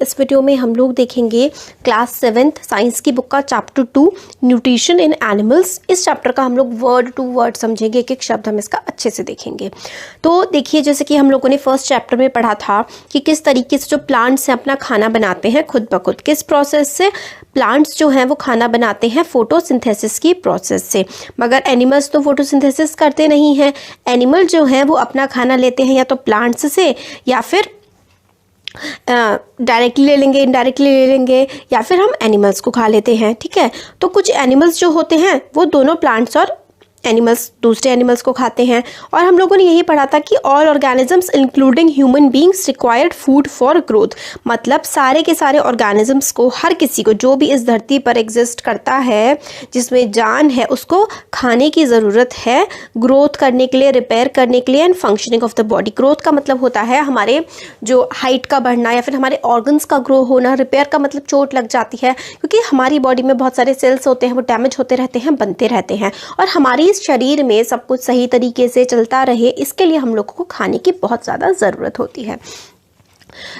इस वीडियो में हम लोग देखेंगे क्लास 7th साइंस की बुक का चैप्टर 2 न्यूट्रिशन इन एनिमल्स। इस चैप्टर का हम लोग वर्ड टू वर्ड समझेंगे, एक एक शब्द हम इसका अच्छे से देखेंगे। तो देखिए, जैसे कि हम लोगों ने फर्स्ट चैप्टर में पढ़ा था कि किस तरीके से जो प्लांट्स हैं अपना खाना बनाते हैं खुद ब खुद, किस प्रोसेस से प्लांट्स जो हैं वो खाना बनाते हैं, फोटोसिंथेसिस की प्रोसेस से। मगर एनिमल्स तो फोटोसिंथेसिस करते नहीं हैं। एनिमल जो हैं वो अपना खाना लेते हैं या तो प्लांट्स से या फिर डायरेक्टली ले लेंगे, इनडायरेक्टली ले लेंगे, या फिर हम एनिमल्स को खा लेते हैं। ठीक है, तो कुछ एनिमल्स जो होते हैं वो दोनों प्लांट्स और एनिमल्स दूसरे एनिमल्स को खाते हैं। और हम लोगों ने यही पढ़ा था कि all organisms including human beings required food for growth. मतलब सारे के सारे ऑर्गेनिजम्स को, हर किसी को जो भी इस धरती पर एग्जिस्ट करता है, जिसमें जान है, उसको खाने की ज़रूरत है ग्रोथ करने के लिए, रिपेयर करने के लिए and functioning of the body. Growth का मतलब होता है हमारे जो हाइट का बढ़ना या फिर हमारे ऑर्गन्स का ग्रो होना। रिपेयर का मतलब चोट लग जाती है, क्योंकि हमारी बॉडी में बहुत सारे सेल्स होते हैं, वो डैमेज होते रहते हैं, बनते रहते हैं। और हमारी शरीर में सब कुछ सही तरीके से चलता रहे, इसके लिए हम लोगों को खाने की बहुत ज़्यादा ज़रूरत होती है।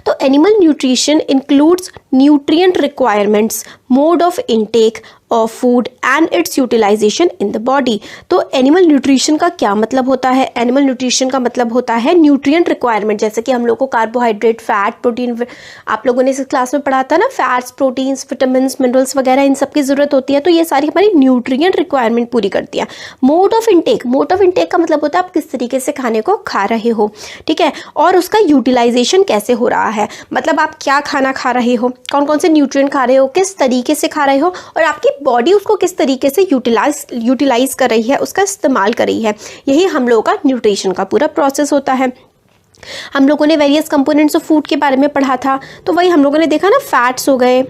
तो animal nutrition includes nutrient requirements, mode of intake of food and its utilisation in the body. तो एनिमल न्यूट्रिशन का क्या मतलब होता है? एनिमल न्यूट्रिशन का मतलब होता है न्यूट्रिएंट रिक्वायरमेंट। जैसे कि हम लोग को कार्बोहाइड्रेट, फैट, प्रोटीन, आप लोगों ने इस क्लास में पढ़ा था ना, फैट्स, प्रोटीन्स, विटामिन, मिनरल्स वगैरह, इन सब की जरूरत होती है। तो ये सारी हमारी न्यूट्रिएंट रिक्वायरमेंट पूरी करती है। Mode of intake, mode of intake का मतलब होता है आप किस तरीके से खाने को खा रहे हो। ठीक है, और उसका यूटिलाइजेशन कैसे हो रहा है, मतलब आप क्या खाना खा रहे हो, कौन कौन से न्यूट्रिएंट खा रहे हो, किस तरीके से खा रहे हो, और आपकी बॉडी उसको किस तरीके से यूटिलाइज कर रही है, उसका इस्तेमाल कर रही है। यही हम लोगों का न्यूट्रिशन का पूरा प्रोसेस होता है। हम लोगों ने वेरियस कंपोनेंट्स ऑफ फूड के बारे में पढ़ा था, तो वही हम लोगों ने देखा ना, फैट्स हो गए,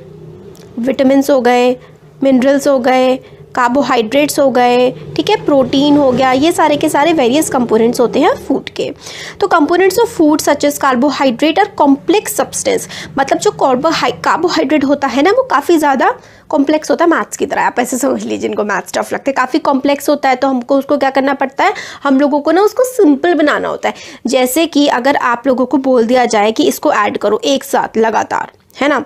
विटामिन हो गए, मिनरल्स हो गए, कार्बोहाइड्रेट्स हो गए, ठीक है, प्रोटीन हो गया, ये सारे के सारे वेरियस कंपोनेंट्स होते हैं फूड के। तो components of food such as carbohydrate और कॉम्प्लेक्स सब्सटेंस, मतलब जो कार्बोहाइड्रेट होता है ना, वो काफ़ी ज़्यादा कॉम्प्लेक्स होता है, मैथ्स की तरह। आप ऐसे समझ लीजिए, जिनको मैथ्स टफ लगता है, काफ़ी कॉम्प्लेक्स होता है, तो हमको उसको क्या करना पड़ता है, हम लोगों को ना उसको सिंपल बनाना होता है। जैसे कि अगर आप लोगों को बोल दिया जाए कि इसको ऐड करो एक साथ लगातार, है ना,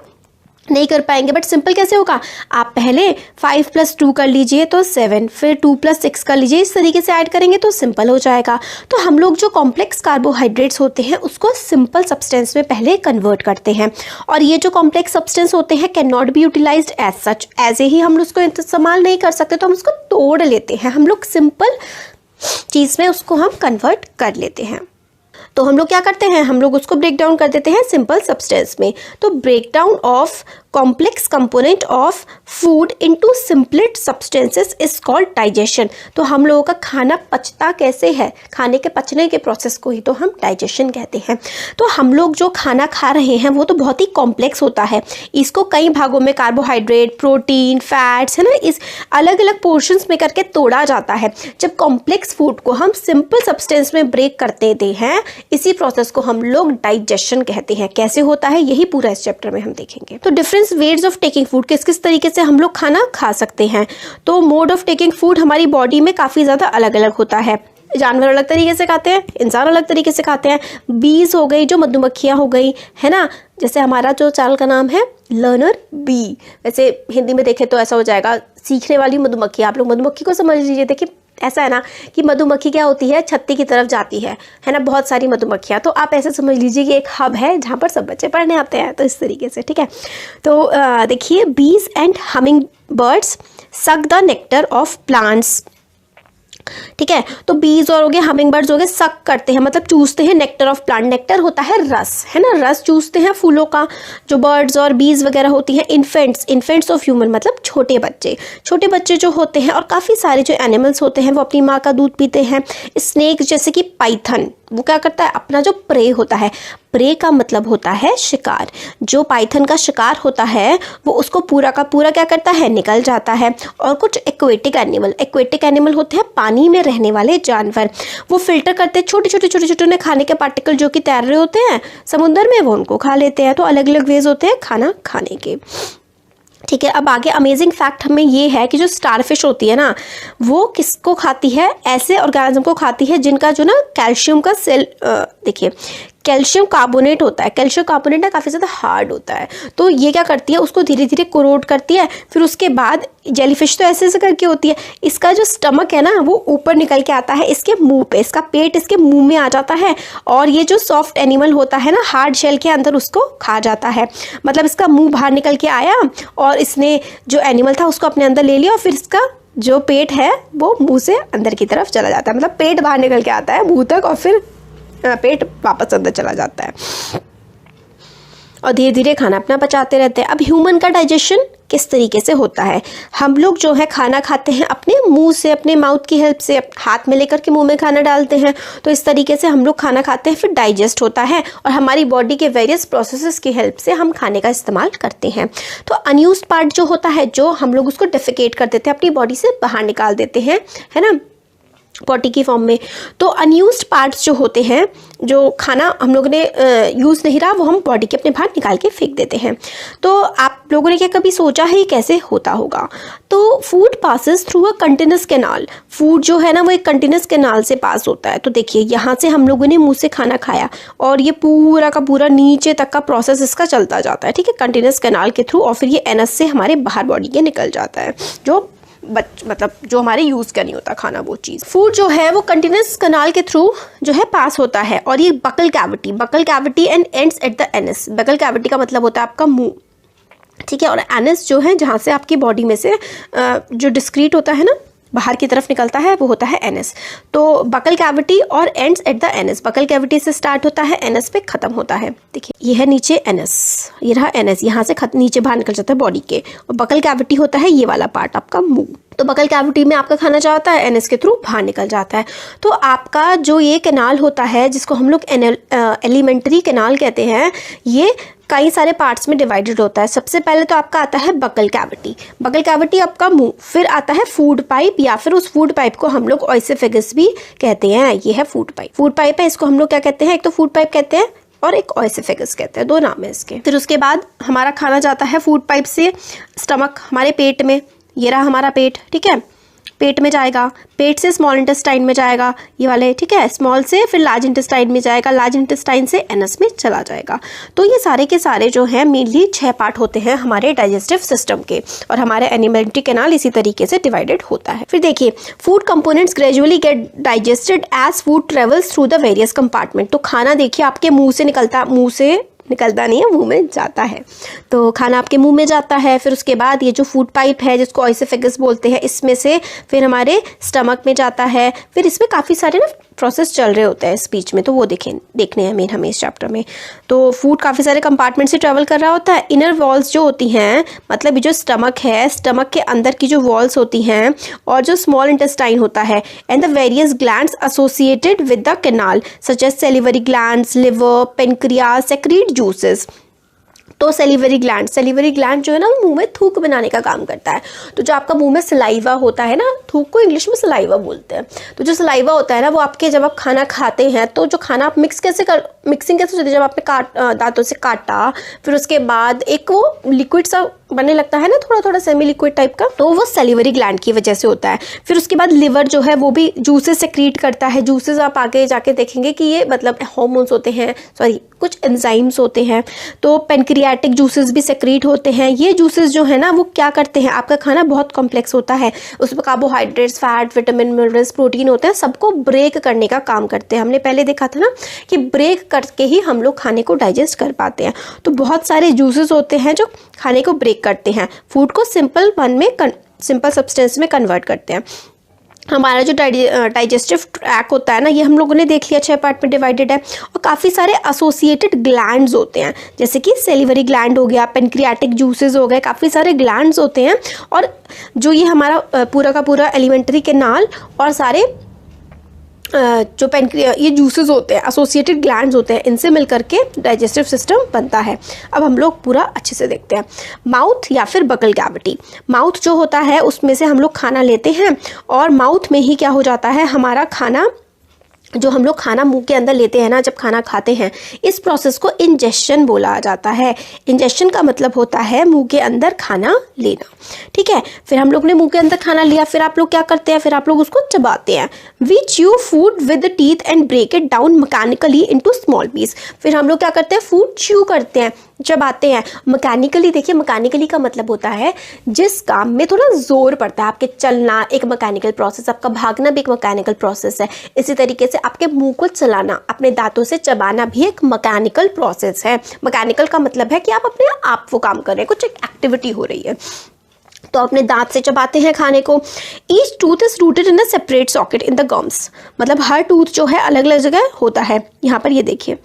नहीं कर पाएंगे। बट सिंपल कैसे होगा, आप पहले 5 + 2 कर लीजिए तो 7, फिर 2 + 6 कर लीजिए, इस तरीके से ऐड करेंगे तो सिंपल हो जाएगा। तो हम लोग जो कॉम्प्लेक्स कार्बोहाइड्रेट्स होते हैं उसको सिंपल सब्सटेंस में पहले कन्वर्ट करते हैं। और ये जो कॉम्प्लेक्स सब्सटेंस होते हैं can not be utilised as such, ऐसे ही हम उसको इस्तेमाल नहीं कर सकते, तो हम उसको तोड़ लेते हैं, हम लोग सिंपल चीज़ में उसको हम कन्वर्ट कर लेते हैं। तो हम लोग क्या करते हैं, हम लोग उसको ब्रेक डाउन कर देते हैं सिंपल सब्सटेंस में। तो break down of complex component of food into simpler substances is called digestion. तो हम लोगों का खाना पचता कैसे है, खाने के पचने के प्रोसेस को ही तो हम डाइजेशन कहते हैं। तो हम लोग जो खाना खा रहे हैं वो तो बहुत ही कॉम्प्लेक्स होता है, इसको कई भागों में कार्बोहाइड्रेट, प्रोटीन, फैट्स, है ना, इस अलग अलग पोर्शंस में करके तोड़ा जाता है। जब कॉम्प्लेक्स फूड को हम सिंपल सब्सटेंस में ब्रेक करते हैं, इसी प्रोसेस को हम लोग डाइजेशन कहते हैं। कैसे होता है यही पूरा इस चैप्टर में हम देखेंगे। तो different ways of taking food, किस किस तरीके से हम लोग खाना खा सकते हैं। तो मोड ऑफ टेकिंग फूड हमारी बॉडी में काफ़ी ज़्यादा अलग अलग होता है। जानवर अलग तरीके से खाते हैं, इंसान अलग तरीके से खाते हैं। बीज हो गई, जो मधुमक्खियाँ हो गई, है ना, जैसे हमारा जो चावल का नाम है लर्नर बी, वैसे हिंदी में देखें तो ऐसा हो जाएगा सीखने वाली मधुमक्खी। आप लोग मधुमक्खी को समझ लीजिए। देखिए ऐसा है ना कि मधुमक्खी क्या होती है, छत्ती की तरफ जाती है ना, बहुत सारी मधुमक्खियाँ। तो आप ऐसे समझ लीजिए कि एक हब है जहाँ पर सब बच्चे पढ़ने आते हैं, तो इस तरीके से। ठीक है, तो देखिए, बीज and humming birds suck the nectar of plants. ठीक है, तो बीज और हो गए, हमिंग बर्ड्स हो गए, सक करते हैं मतलब चूसते हैं नेक्टर ऑफ प्लांट। नेक्टर होता है रस, है ना, रस चूसते हैं फूलों का। जो बर्ड्स और बीज वगैरह होती हैं, इन्फेंट्स ऑफ ह्यूमन मतलब छोटे बच्चे जो होते हैं, और काफ़ी सारे जो एनिमल्स होते हैं वो अपनी माँ का दूध पीते हैं। स्नेक जैसे कि पाइथन, वो क्या करता है, अपना जो प्रे होता है, प्रे का मतलब होता है शिकार, जो पाइथन का शिकार होता है वो उसको पूरा का पूरा क्या करता है, निकल जाता है। और कुछ एक्वेटिक एनिमल होते हैं, पानी में रहने वाले जानवर, वो फिल्टर करते हैं छोटे खाने के पार्टिकल जो कि तैर रहे होते हैं समुद्र में, वो उनको खा लेते हैं। तो अलग अलग वेज होते हैं खाना खाने के। ठीक है, अब आगे अमेजिंग फैक्ट हमें ये है कि जो स्टारफिश होती है ना, वो किसको खाती है, ऐसे ऑर्गेनिज्म को खाती है जिनका जो ना कैल्शियम का सेल, देखिए कैल्शियम कार्बोनेट होता है। कैल्शियम कार्बोनेट ना काफ़ी ज़्यादा हार्ड होता है, तो ये क्या करती है, उसको धीरे धीरे कोरोड करती है। फिर उसके बाद जेलीफिश तो ऐसे ऐसे करके होती है, इसका जो स्टमक है ना वो ऊपर निकल के आता है इसके मुंह पे, इसका पेट इसके मुंह में आ जाता है, और ये जो सॉफ्ट एनिमल होता है ना हार्ड शेल के अंदर उसको खा जाता है। मतलब इसका मुंह बाहर निकल के आया और इसने जो एनिमल था उसको अपने अंदर ले लिया, और फिर इसका जो पेट है वो मुंह से अंदर की तरफ चला जाता है। मतलब पेट बाहर निकल के आता है मुंह तक और फिर पेट वापस अंदर चला जाता है, और धीरे धीरे खाना अपना पचाते रहते हैं। अब ह्यूमन का डाइजेशन किस तरीके से होता है, हम लोग जो है खाना खाते हैं अपने मुंह से, अपने माउथ की हेल्प से, हाथ में लेकर के मुंह में खाना डालते हैं, तो इस तरीके से हम लोग खाना खाते हैं, फिर डाइजेस्ट होता है और हमारी बॉडी के वेरियस प्रोसेसेस की हेल्प से हम खाने का इस्तेमाल करते हैं। तो अनयूज्ड पार्ट जो होता है, जो हम लोग उसको डिफिकेट कर देते हैं, अपनी बॉडी से बाहर निकाल देते हैं, है ना, पॉटी की फॉर्म में। तो अनयूज्ड पार्ट्स जो होते हैं, जो खाना हम लोगों ने यूज़ नहीं रहा, वो हम बॉडी के अपने बाहर निकाल के फेंक देते हैं। तो आप लोगों ने क्या कभी सोचा है ये कैसे होता होगा? तो food passes through a continuous canal. Food जो है ना वो एक कंटिन्यूस कैनाल से पास होता है। तो देखिए यहाँ से हम लोगों ने मुंह से खाना खाया और ये पूरा का पूरा नीचे तक का प्रोसेस इसका चलता जाता है, ठीक है, कंटिन्यूस कैनाल के थ्रू, और फिर ये एनस से हमारे बाहर बॉडी के निकल जाता है, जो मतलब जो हमारे यूज़ का नहीं होता खाना, वो चीज़। फूड जो है वो कंटिन्यूस कैनाल के थ्रू जो है पास होता है, और ये buccal cavity and ends at the anus. Buccal cavity का मतलब होता है आपका मुंह, ठीक है, और एनस जो है जहाँ से आपकी बॉडी में से जो डिस्क्रीट होता है ना बाहर की तरफ निकलता है, वो होता है एनस। तो बकल कैविटी और ends at the anus, buckle cavity से स्टार्ट होता है, एनस पे खत्म होता है। देखिए ये है नीचे एनस, ये रहा एनस, यहाँ से नीचे बाहर निकल जाता है बॉडी के, और बकल कैविटी होता है ये वाला पार्ट आपका मुंह। तो बकल कैविटी में आपका खाना जाता है, एनस के थ्रू बाहर निकल जाता है। तो आपका जो ये कैनाल होता है जिसको हम लोग एलिमेंट्री कैनाल कहते हैं, ये कई सारे पार्ट्स में डिवाइडेड होता है। सबसे पहले तो आपका आता है बकल कैविटी आपका मुंह, फिर आता है फूड पाइप, या फिर उस फूड पाइप को हम लोग ओएसोफेगस भी कहते हैं। ये है फूड पाइप है, इसको हम लोग क्या कहते हैं, एक तो फूड पाइप कहते हैं और एक ओएसोफेगस कहते हैं, दो नाम है इसके। फिर उसके बाद हमारा खाना जाता है फूड पाइप से स्टमक, हमारे पेट में, ये रहा हमारा पेट, ठीक है, पेट में जाएगा, पेट से स्मॉल इंटेस्टाइन में जाएगा, ये वाले, ठीक है, स्मॉल से फिर लार्ज इंटेस्टाइन में जाएगा, लार्ज इंटेस्टाइन से एनस में चला जाएगा। तो ये सारे के सारे जो हैं मेनली 6 पार्ट होते हैं हमारे डाइजेस्टिव सिस्टम के, और हमारे एलिमेंट्री कैनाल इसी तरीके से डिवाइडेड होता है। फिर देखिए food components gradually get digested as food travels through the various compartment. तो खाना देखिए आपके मुंह से निकलता नहीं है, मुंह में जाता है। तो खाना आपके मुंह में जाता है, फिर उसके बाद ये जो फूड पाइप है जिसको ओएसोफेगस बोलते हैं, इसमें से फिर हमारे स्टमक में जाता है। फिर इसमें काफ़ी सारे ना प्रोसेस चल रहे होते हैं स्पीच में, तो वो देखने हैं हमें इस चैप्टर में। तो फूड काफ़ी सारे कंपार्टमेंट से ट्रेवल कर रहा होता है। इनर वॉल्स जो होती हैं, मतलब ये जो स्टमक है, स्टमक के अंदर की जो वॉल्स होती हैं और जो स्मॉल इंटेस्टाइन होता है, and the various glands associated with the canal such as salivary glands, liver, pancreas secrete juices. तो सेलिवरी ग्लैंड जो है ना वो मुंह में थूक बनाने का काम करता है। तो जो आपका मुंह में सलाइवा होता है ना, थूक को इंग्लिश में सलाइवा बोलते हैं। तो जो सलाइवा होता है ना वो आपके, जब आप खाना खाते हैं तो जो खाना आप मिक्सिंग कैसे होती है, जब आपने दांतों से काटा, फिर उसके बाद एक वो लिक्विड सा बनने लगता है ना, थोड़ा थोड़ा सेमी लिक्विड टाइप का, तो वो सेलिवरी ग्लैंड की वजह से होता है। फिर उसके बाद लिवर जो है वो भी जूसेस सेक्रीट करता है। जूसेस आप आगे जाके देखेंगे कि ये मतलब हार्मोन्स होते हैं, कुछ एंजाइम्स होते हैं। तो पेनक्रियाटिक जूसेस भी सेक्रीट होते हैं। ये जूसेस जो है ना वो क्या करते हैं, आपका खाना बहुत कॉम्प्लेक्स होता है, उसमें carbohydrates, fat, vitamin, minerals, protein होते हैं, सबको ब्रेक करने का काम करते हैं। हमने पहले देखा था ना कि ब्रेक करके ही हम लोग खाने को डाइजेस्ट कर पाते हैं। तो बहुत सारे जूसेस होते हैं जो खाने को ब्रेक करते हैं, फूड को सिंपल सब्सटेंस में कन्वर्ट करते हैं। हमारा जो डाइजेस्टिव ट्रैक होता है ना, ये हम लोगों ने देख लिया 6 पार्ट में डिवाइडेड है, और काफ़ी सारे एसोसिएटेड ग्लैंड्स होते हैं, जैसे कि सेलिवरी ग्लैंड हो गया, पेनक्रियाटिक जूसेस हो गए, काफ़ी सारे ग्लैंड्स होते हैं। और जो ये हमारा पूरा का पूरा एलिमेंट्री कैनाल और सारे जो ये जूसेस होते हैं, एसोसिएटेड ग्लैंड्स होते हैं, इनसे मिलकर के डाइजेस्टिव सिस्टम बनता है। अब हम लोग पूरा अच्छे से देखते हैं। माउथ या फिर बकल कैविटी। माउथ जो होता है उसमें से हम लोग खाना लेते हैं, और माउथ में ही क्या हो जाता है, हमारा खाना जो हम लोग खाना मुंह के अंदर लेते हैं ना, जब खाना खाते हैं, इस प्रोसेस को इंजेशन बोला जाता है। इंजेशन का मतलब होता है मुंह के अंदर खाना लेना, ठीक है। फिर हम लोग ने मुंह के अंदर खाना लिया, फिर आप लोग क्या करते हैं, फिर आप लोग उसको चबाते हैं। We chew food with the teeth and break it down mechanically into small piece. फिर हम लोग क्या करते हैं, फूड च्यू करते हैं, चबाते हैं मैकेनिकली। देखिए मैकेनिकली का मतलब होता है जिस काम में थोड़ा जोर पड़ता है। आपके चलना एक मैकेनिकल प्रोसेस, आपका भागना भी एक मैकेनिकल प्रोसेस है। इसी तरीके से आपके मुंह को चलाना, अपने दांतों से चबाना भी एक मैकेनिकल प्रोसेस है। मैकेनिकल का मतलब है कि आप अपने आप वो काम कर रहे हैं, कुछ एक एक्टिविटी हो रही है। तो अपने दांत से चबाते हैं खाने को। Each tooth is rooted in a separate socket in the gums. मतलब हर टूथ जो है अलग अलग जगह होता है। यहाँ पर ये देखिए,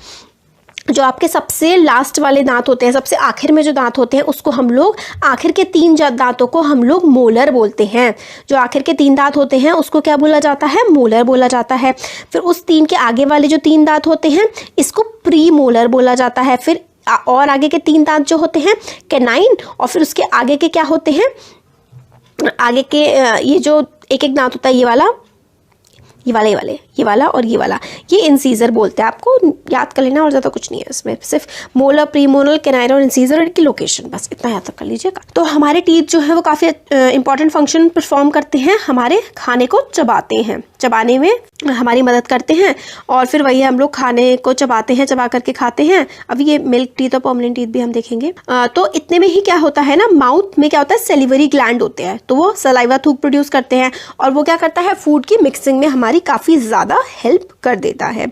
जो आपके सबसे लास्ट वाले दांत होते हैं, सबसे आखिर में जो दांत होते हैं, उसको हम लोग, आखिर के 3 दांतों को हम लोग मोलर बोलते हैं। जो आखिर के 3 दांत होते हैं उसको क्या बोला जाता है, मोलर बोला जाता है। फिर उस 3 के आगे वाले जो 3 दांत होते हैं, इसको प्री मोलर बोला जाता है। फिर और आगे के 3 दांत जो होते हैं कैनाइन, और फिर उसके आगे के क्या होते हैं, आगे के ये जो एक एक दांत होता है, ये वाला और ये वाला, ये इंसीजर बोलते हैं। आपको याद कर लेना, और ज़्यादा कुछ नहीं है इसमें, सिर्फ मोलर, प्रीमोलर, कैनाइन और इंसीजर की लोकेशन, बस इतना याद कर लीजिएगा। तो हमारे टीथ जो है वो काफ़ी इंपॉर्टेंट फंक्शन परफॉर्म करते हैं, हमारे खाने को चबाते हैं, चबाने में हमारी मदद करते हैं। और फिर वही हम लोग खाने को चबाते हैं, चबा करके खाते हैं। अभी ये मिल्क टीथ और परमानेंट टीथ भी हम देखेंगे। तो इतने में ही क्या होता है ना, माउथ में क्या होता है, सेलिवरी ग्लैंड होते हैं, तो वो सलाइवा थूक प्रोड्यूस करते हैं, और वो क्या करता है, फूड की मिक्सिंग में हमारी काफ़ी ज़्यादा हेल्प कर देता है।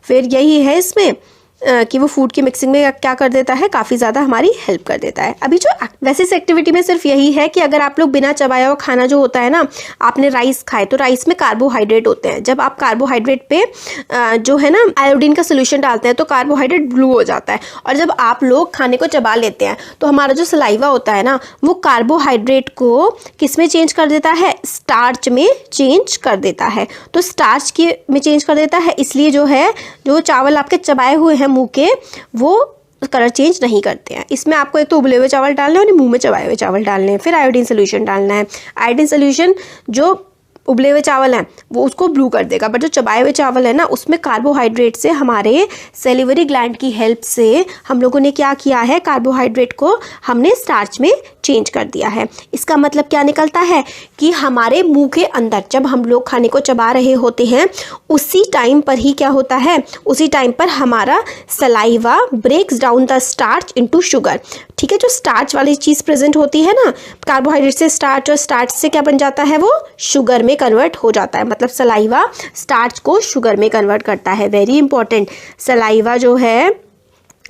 फिर यही है इसमें कि वो फूड की मिक्सिंग में क्या कर देता है, काफ़ी ज़्यादा हमारी हेल्प कर देता है। अभी जो वैसे इस एक्टिविटी में सिर्फ यही है कि अगर आप लोग बिना चबाया हुआ खाना जो होता है ना, आपने राइस खाए, तो राइस में कार्बोहाइड्रेट होते हैं। जब आप कार्बोहाइड्रेट पे जो है ना आयोडीन का सोल्यूशन डालते हैं, तो कार्बोहाइड्रेट ब्लू हो जाता है। और जब आप लोग खाने को चबा लेते हैं, तो हमारा जो सलाइवा होता है ना, वो कार्बोहाइड्रेट को किस में चेंज कर देता है, स्टार्च में चेंज कर देता है। तो स्टार्च के में चेंज कर देता है, इसलिए जो है, जो चावल आपके चबाए हुए हैं मुंह के, वो कलर चेंज नहीं करते हैं। इसमें आपको एक तो उबले हुए चावल डालने हैं और मुंह में चबाए हुए चावल डालने हैं। फिर आयोडीन सोल्यूशन डालना है। आयोडीन सोल्यूशन जो उबले हुए चावल हैं वो उसको ब्लू कर देगा, बट जो चबाए हुए चावल है ना, उसमें कार्बोहाइड्रेट से, हमारे सेलिवरी ग्लैंड की हेल्प से हम लोगों ने क्या किया है, कार्बोहाइड्रेट को हमने स्टार्च में चेंज कर दिया है। इसका मतलब क्या निकलता है कि हमारे मुंह के अंदर जब हम लोग खाने को चबा रहे होते हैं, उसी टाइम पर ही क्या होता है, उसी टाइम पर हमारा saliva breaks down the starch into sugar. ठीक है, जो स्टार्च वाली चीज़ प्रेजेंट होती है ना, कार्बोहाइड्रेट से स्टार्च, और स्टार्च से क्या बन जाता है, वो शुगर में कन्वर्ट हो जाता है। मतलब सलाइवा स्टार्च को शुगर में कन्वर्ट करता है। वेरी इंपॉर्टेंट, सलाइवा जो है,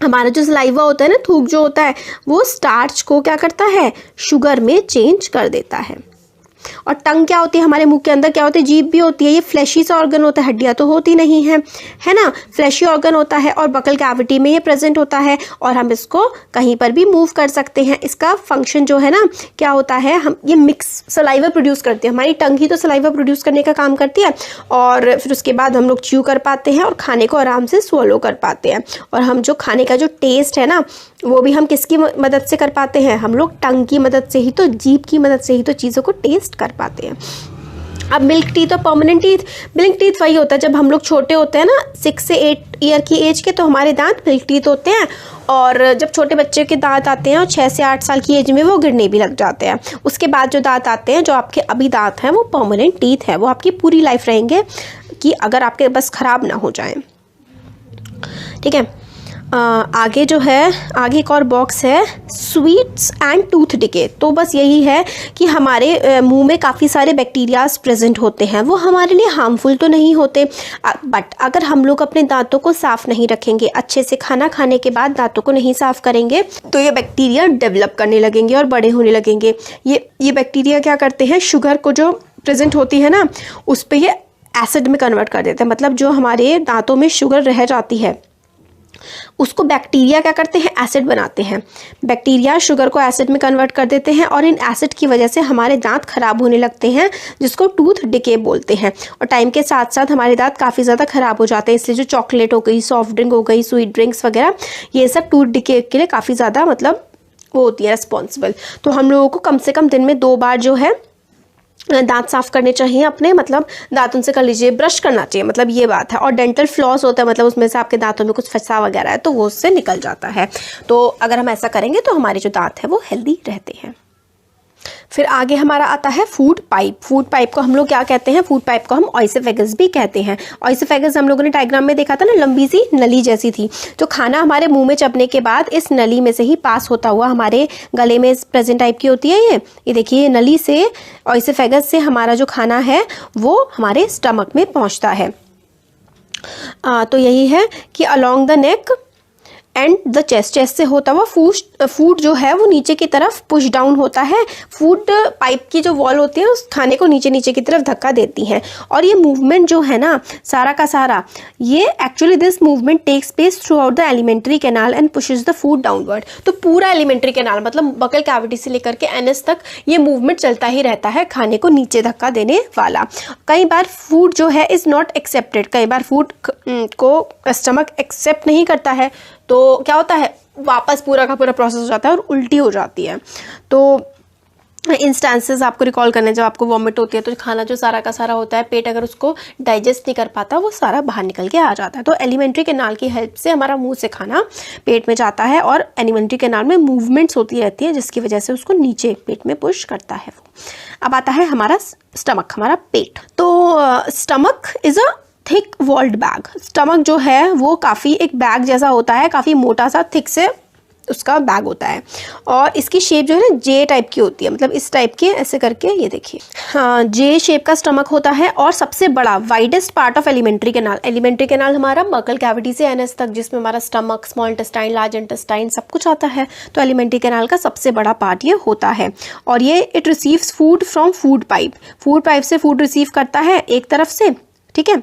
हमारा जो सलाइवा होता है ना, थूक जो होता है, वो स्टार्च को क्या करता है, शुगर में चेंज कर देता है। और टंग क्या होती है, हमारे मुंह के अंदर क्या होती है, जीभ भी होती है। ये फ्लैशी सा ऑर्गन होता है, हड्डियां तो होती नहीं है, है ना, फ्लैशी ऑर्गन होता है, और बकल कैविटी में ये प्रेजेंट होता है, और हम इसको कहीं पर भी मूव कर सकते हैं। इसका फंक्शन जो है ना, क्या होता है, हम ये मिक्स सलाइवा प्रोड्यूस करते हैं। हमारी टंग ही तो सलाइवा प्रोड्यूस करने का काम करती है, और फिर उसके बाद हम लोग च्यू कर पाते हैं और खाने को आराम से स्वलो कर पाते हैं। और हम जो खाने का जो टेस्ट है ना, वो भी हम किसकी मदद से कर पाते हैं, हम लोग टंग की मदद से ही, तो जीभ की मदद से ही तो चीज़ों को टेस्ट कर पाते हैं। अब मिल्क टीथ और परमानेंट टीथ, मिल्क टीथ वही होता है जब हम लोग छोटे होते हैं ना, 6 से 8 ईयर की एज के, तो हमारे दांत मिल्क टीथ होते हैं। और जब छोटे बच्चे के दांत आते हैं और 6 से 8 साल की एज में, वो गिरने भी लग जाते हैं। उसके बाद जो दांत आते हैं, जो आपके अभी दांत हैं, वो परमानेंट टीथ है, वो आपकी पूरी लाइफ रहेंगे, कि अगर आपके बस ख़राब ना हो जाए। ठीक है, आगे जो है, आगे एक और बॉक्स है, स्वीट्स एंड टूथ डिके। तो बस यही है कि हमारे मुंह में काफ़ी सारे बैक्टीरियाज प्रेजेंट होते हैं। वो हमारे लिए हार्मफुल तो नहीं होते, बट अगर हम लोग अपने दांतों को साफ़ नहीं रखेंगे, अच्छे से खाना खाने के बाद दांतों को नहीं साफ़ करेंगे, तो ये बैक्टीरिया डेवलप करने लगेंगे और बड़े होने लगेंगे। ये बैक्टीरिया क्या करते हैं, शुगर को जो प्रेजेंट होती है ना, उस पर ये एसिड में कन्वर्ट कर देते हैं। मतलब जो हमारे दांतों में शुगर रह जाती है, उसको बैक्टीरिया क्या करते हैं, एसिड बनाते हैं। बैक्टीरिया शुगर को एसिड में कन्वर्ट कर देते हैं, और इन एसिड की वजह से हमारे दांत खराब होने लगते हैं, जिसको टूथ डिके बोलते हैं। और टाइम के साथ साथ हमारे दांत काफ़ी ज़्यादा खराब हो जाते हैं। इसलिए जो चॉकलेट हो गई, सॉफ्ट ड्रिंक हो गई, स्वीट ड्रिंक्स वगैरह, ये सब टूथ डिके के लिए काफ़ी ज़्यादा मतलब वो होती है रिस्पॉन्सिबल। तो हम लोगों को कम से कम दिन में 2 बार जो है दांत साफ करने चाहिए अपने, मतलब दांतों से कर लीजिए, ब्रश करना चाहिए, मतलब ये बात है। और डेंटल फ्लॉस होता है, मतलब उसमें से आपके दांतों में कुछ फंसा वगैरह है तो वो उससे निकल जाता है। तो अगर हम ऐसा करेंगे तो हमारे जो दांत है वो हेल्दी रहते हैं। फिर आगे हमारा आता है फूड पाइप। फूड पाइप को हम लोग क्या कहते हैं? फूड पाइप को हम ऑइसोफेगस भी कहते हैं। ऑइसोफेगस हम लोगों ने डायग्राम में देखा था ना, लंबी सी नली जैसी थी। तो खाना हमारे मुंह में चबने के बाद इस नली में से ही पास होता हुआ हमारे गले में प्रेजेंट टाइप की होती है ये देखिए, नली से, ऑइसोफेगस से हमारा जो खाना है वो हमारे स्टमक में पहुंचता है। तो यही है कि along the neck and the chest, chest से होता हुआ फूड जो है वो नीचे की तरफ पुश डाउन होता है। फूड पाइप की जो वॉल होती है उस खाने को नीचे नीचे की तरफ धक्का देती हैं। और ये मूवमेंट जो है ना सारा का सारा, ये actually this movement takes place throughout the alimentary canal and pushes the food downward. तो पूरा एलिमेंट्री कैनाल मतलब बकल कैविटी से लेकर के एनएस तक ये मूवमेंट चलता ही रहता है, खाने को नीचे धक्का देने वाला। कई बार फूड जो है इज़ नॉट एक्सेप्टेड, कई बार फूड को स्टमक एक्सेप्ट नहीं करता है, तो क्या होता है वापस पूरा का पूरा प्रोसेस हो जाता है और उल्टी हो जाती है। तो इंस्टेंसेस आपको रिकॉल करने, जब आपको वॉमिट होती है तो खाना जो सारा का सारा होता है, पेट अगर उसको डाइजेस्ट नहीं कर पाता वो सारा बाहर निकल के आ जाता है। तो एलिमेंट्री कैनाल की हेल्प से हमारा मुंह से खाना पेट में जाता है और एलिमेंट्री कैनाल में मूवमेंट्स होती रहती है जिसकी वजह से उसको नीचे पेट में पुश करता है वो। अब आता है हमारा स्टमक, हमारा पेट। तो stomach is a thick walled bag. Stomach जो है वो काफ़ी एक बैग जैसा होता है, काफ़ी मोटा सा थिक से उसका बैग होता है। और इसकी शेप जो है ना जे टाइप की होती है, मतलब इस टाइप की, ऐसे करके ये देखिए, हाँ जे शेप का स्टमक होता है। और सबसे बड़ा widest part of alimentary canal, alimentary canal हमारा बकल कैविटी से एनएस तक, जिसमें हमारा stomach, small intestine, large intestine सब कुछ आता है। तो एलिमेंट्री कैनाल का सबसे बड़ा पार्ट ये होता है। और ये it receives food from food pipe, food pipe से फूड रिसीव करता है एक तरफ से, ठीक है,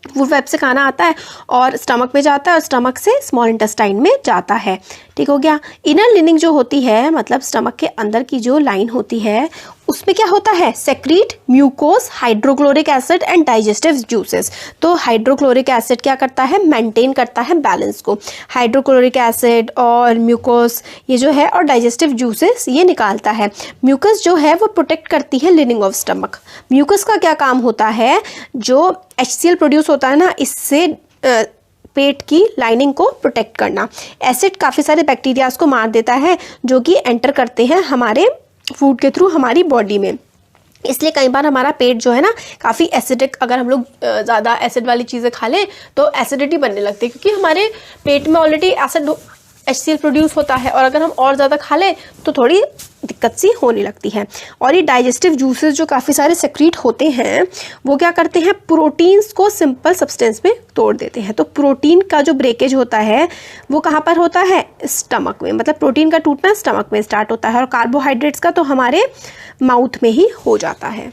फूड पाइप से खाना आता है और स्टमक में जाता है और स्टमक से स्मॉल इंटेस्टाइन में जाता है। ठीक हो गया। इनर लिनिंग जो होती है, मतलब स्टमक के अंदर की जो लाइन होती है, उसमें क्या होता है? Secrete mucus, hydrochloric acid and digestive juices. तो हाइड्रोक्लोरिक एसिड क्या करता है? मेंटेन करता है बैलेंस को। हाइड्रोक्लोरिक एसिड और म्यूकोस ये जो है और डाइजेस्टिव जूसेस ये निकालता है। म्यूकस जो है वो प्रोटेक्ट करती है लिनिंग ऑफ स्टमक। म्यूकस का क्या काम होता है? जो HCl प्रोड्यूस होता है ना, इससे पेट की लाइनिंग को प्रोटेक्ट करना। एसिड काफ़ी सारे बैक्टीरियाज को मार देता है जो कि एंटर करते हैं हमारे फूड के थ्रू हमारी बॉडी में। इसलिए कई बार हमारा पेट जो है ना काफ़ी एसिडिक, अगर हम लोग ज़्यादा एसिड वाली चीज़ें खा लें तो एसिडिटी बनने लगती है, क्योंकि हमारे पेट में ऑलरेडी एसिड HCl प्रोड्यूस होता है और अगर हम और ज़्यादा खा लें तो थोड़ी दिक्कत सी होने लगती है। और ये डाइजेस्टिव जूसेस जो काफ़ी सारे सेक्रीट होते हैं वो क्या करते हैं? प्रोटीन्स को सिंपल सब्सटेंस में तोड़ देते हैं। तो प्रोटीन का जो ब्रेकेज होता है वो कहाँ पर होता है? स्टमक में, मतलब प्रोटीन का टूटना स्टमक में स्टार्ट होता है और कार्बोहाइड्रेट्स का तो हमारे माउथ में ही हो जाता है।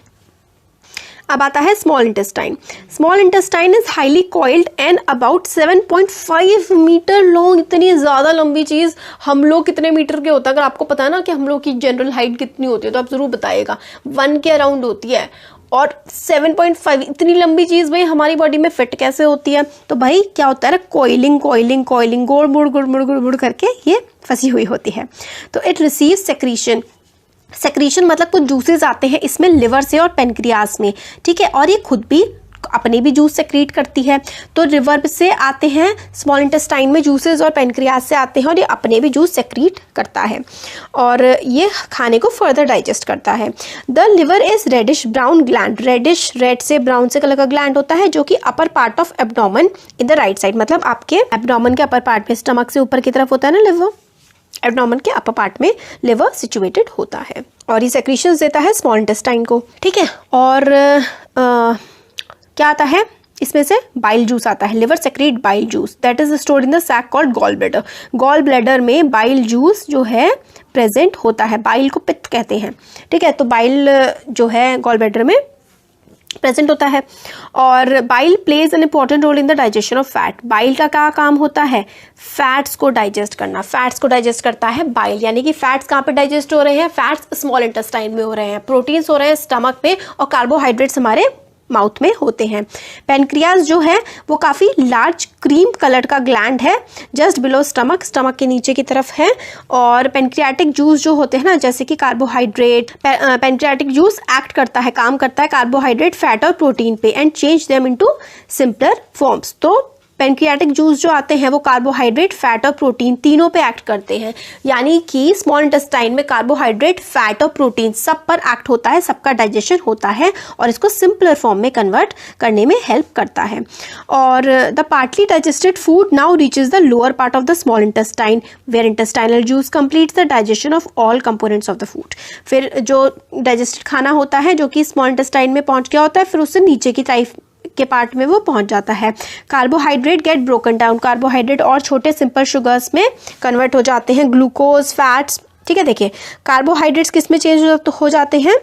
अब आता है small intestine. Small intestine is highly coiled and about 7.5 metre long. इतनी ज़्यादा लंबी चीज़, हम लोग कितने मीटर के होता है? अगर आपको पता है ना कि हम लोग की जनरल हाइट कितनी होती है तो आप ज़रूर बताइएगा। 1 के अराउंड होती है। और 7.5 इतनी लंबी चीज़ भाई हमारी बॉडी में फिट कैसे होती है? तो भाई क्या होता है ना, कोइलिंग कोइलिंग कोइलिंग, गोड़ मुड़ करके ये फंसी हुई होती है। तो इट रिसीव सेक्रीशन। सेक्रीशन मतलब कुछ जूसेस आते हैं इसमें लिवर से और पेनक्रियास में, ठीक है, और ये खुद भी अपने भी जूस सेक्रीट करती है। तो लिवर से आते हैं स्मॉल इंटेस्टाइन में जूसेस और पेनक्रियास से आते हैं और ये अपने भी जूस सेक्रीट करता है और ये खाने को फर्दर डाइजेस्ट करता है। The liver is reddish brown gland. Reddish, red से ब्राउन से कलर का ग्लैंड होता है जो कि upper part of abdomen in the right side, मतलब आपके एब्डोमेन के अपर पार्ट में, स्टमक से ऊपर की तरफ होता है ना लिवर, एब्डोमेन के अपर पार्ट में लिवर सिचुएटेड होता है और ये सेक्रीशंस देता है स्मॉल इंटेस्टाइन को, ठीक है। और क्या आता है इसमें से? बाइल जूस आता है। Liver secrete bile juice that is stored in the sac called gall bladder. Gall bladder में बाइल जूस जो है प्रेजेंट होता है। बाइल को पित्त कहते हैं, ठीक है। तो बाइल जो है गॉल ब्लैडर में प्रेजेंट होता है और bile plays an important role in the digestion of fat. Bile का क्या काम होता है? फैट्स को डाइजेस्ट करना। फैट्स को डाइजेस्ट करता है बाइल, यानी कि फैट्स कहाँ पे डाइजेस्ट हो रहे हैं? फैट्स स्मॉल इंटेस्टाइन में हो रहे हैं, प्रोटीन्स हो रहे हैं स्टमक पे और कार्बोहाइड्रेट्स हमारे माउथ में होते हैं। पेनक्रियाज जो है वो काफ़ी लार्ज क्रीम कलर का ग्लैंड है, जस्ट बिलो स्टमक, स्टमक के नीचे की तरफ है। और पेनक्रियाटिक जूस जो होते हैं ना, जैसे कि कार्बोहाइड्रेट, पेनक्रियाटिक जूस एक्ट करता है, काम करता है कार्बोहाइड्रेट, फैट और प्रोटीन पे and change them into simpler forms. तो पेनक्रियाटिक जूस जो आते हैं वो कार्बोहाइड्रेट, फैट और प्रोटीन तीनों पे एक्ट करते हैं, यानी कि स्मॉल इंटेस्टाइन में कार्बोहाइड्रेट, फैट और प्रोटीन सब पर एक्ट होता है, सबका डाइजेशन होता है और इसको सिंपलर फॉर्म में कन्वर्ट करने में हेल्प करता है। और the partly digested food now reaches the lower part of the small intestine where intestinal juice completes the digestion of all components of the food. फिर जो डाइजेस्टेड खाना होता है जो कि स्मॉल इंटेस्टाइन में पहुंच गया होता है, फिर उससे नीचे की टाइप के पार्ट में वो पहुंच जाता है। Carbohydrate get broken down, carbohydrate और छोटे सिंपल शुगर्स में कन्वर्ट हो जाते हैं, ग्लूकोज, फैट्स। ठीक है, देखिए कार्बोहाइड्रेट्स किस में चेंज हो जाते हैं,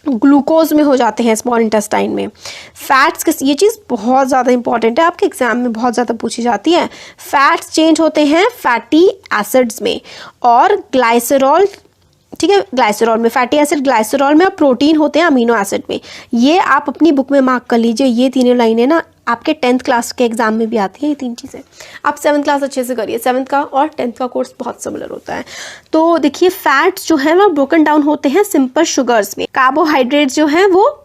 ग्लूकोज में हो जाते हैं स्मॉल इंटेस्टाइन में। फैट्स किस, ये चीज़ बहुत ज़्यादा इंपॉर्टेंट है, आपके एग्जाम में बहुत ज़्यादा पूछी जाती है। फैट्स चेंज होते हैं फैटी एसिड्स में और ग्लाइसरॉल, ठीक है, ग्लाइसरॉल में फैटी एसिड, ग्लाइसरॉल में, और प्रोटीन होते हैं अमीनो एसिड में। ये आप अपनी बुक में मार्क कर लीजिए, ये तीनों लाइनें ना आपके 10th क्लास के एग्जाम में भी आती है, ये तीन चीज़ें। आप 7th क्लास अच्छे से करिए, 7th का और 10th का कोर्स बहुत सिमिलर होता है। तो देखिए फैट्स जो है वो ब्रोकन डाउन होते हैं सिंपल शुगर्स में, कार्बोहाइड्रेट जो है वो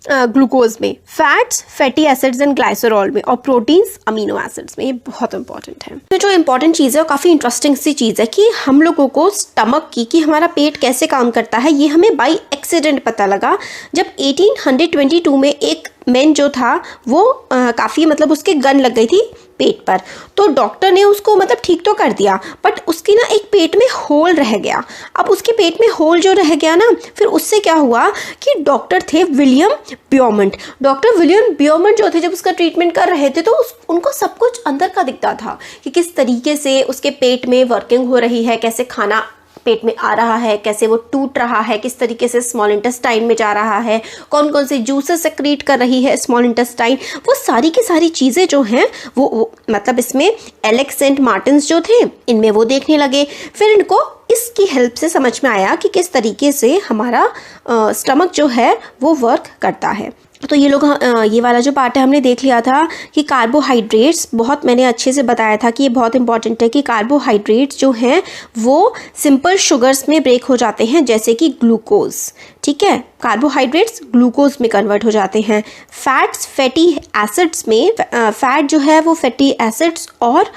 ग्लूकोज में, fats fatty acids and glycerol में, और प्रोटीन्स अमीनो एसिड्स में। ये बहुत इंपॉर्टेंट है। तो जो इंपॉर्टेंट चीज़ है, काफ़ी इंटरेस्टिंग सी चीज़ है कि हम लोगों को स्टमक की, कि हमारा पेट कैसे काम करता है, ये हमें बाई एक्सीडेंट पता लगा जब 1822 में एक मैन जो था वो काफ़ी मतलब उसके गन लग गई थी पेट पर। तो डॉक्टर ने उसको मतलब ठीक तो कर दिया, बट उसकी ना एक पेट में होल रह गया। अब उसके पेट में होल जो रह गया ना, फिर उससे क्या हुआ कि डॉक्टर थे विलियम ब्योमंट। डॉक्टर विलियम ब्योमंट जो थे, जब उसका ट्रीटमेंट कर रहे थे तो उनको सब कुछ अंदर का दिखता था कि किस तरीके से उसके पेट में वर्किंग हो रही है, कैसे खाना पेट में आ रहा है, कैसे वो टूट रहा है, किस तरीके से स्मॉल इंटेस्टाइन में जा रहा है, कौन कौन से जूसेस सेक्रीट कर रही है स्मॉल इंटेस्टाइन। वो सारी की सारी चीज़ें जो हैं वो मतलब इसमें एलेक्स सेंट मार्टिन्स जो थे इनमें वो देखने लगे। फिर इनको इसकी हेल्प से समझ में आया कि किस तरीके से हमारा स्टमक जो है वो वर्क करता है। तो ये लोग ये वाला जो पार्ट है हमने देख लिया था कि कार्बोहाइड्रेट्स, बहुत मैंने अच्छे से बताया था कि ये बहुत इंपॉर्टेंट है कि कार्बोहाइड्रेट्स जो हैं वो सिंपल शुगर्स में ब्रेक हो जाते हैं, जैसे कि ग्लूकोज। ठीक है, कार्बोहाइड्रेट्स ग्लूकोज में कन्वर्ट हो जाते हैं। फैट्स फैटी एसिड्स में, फैट जो है वो फैटी एसिड्स और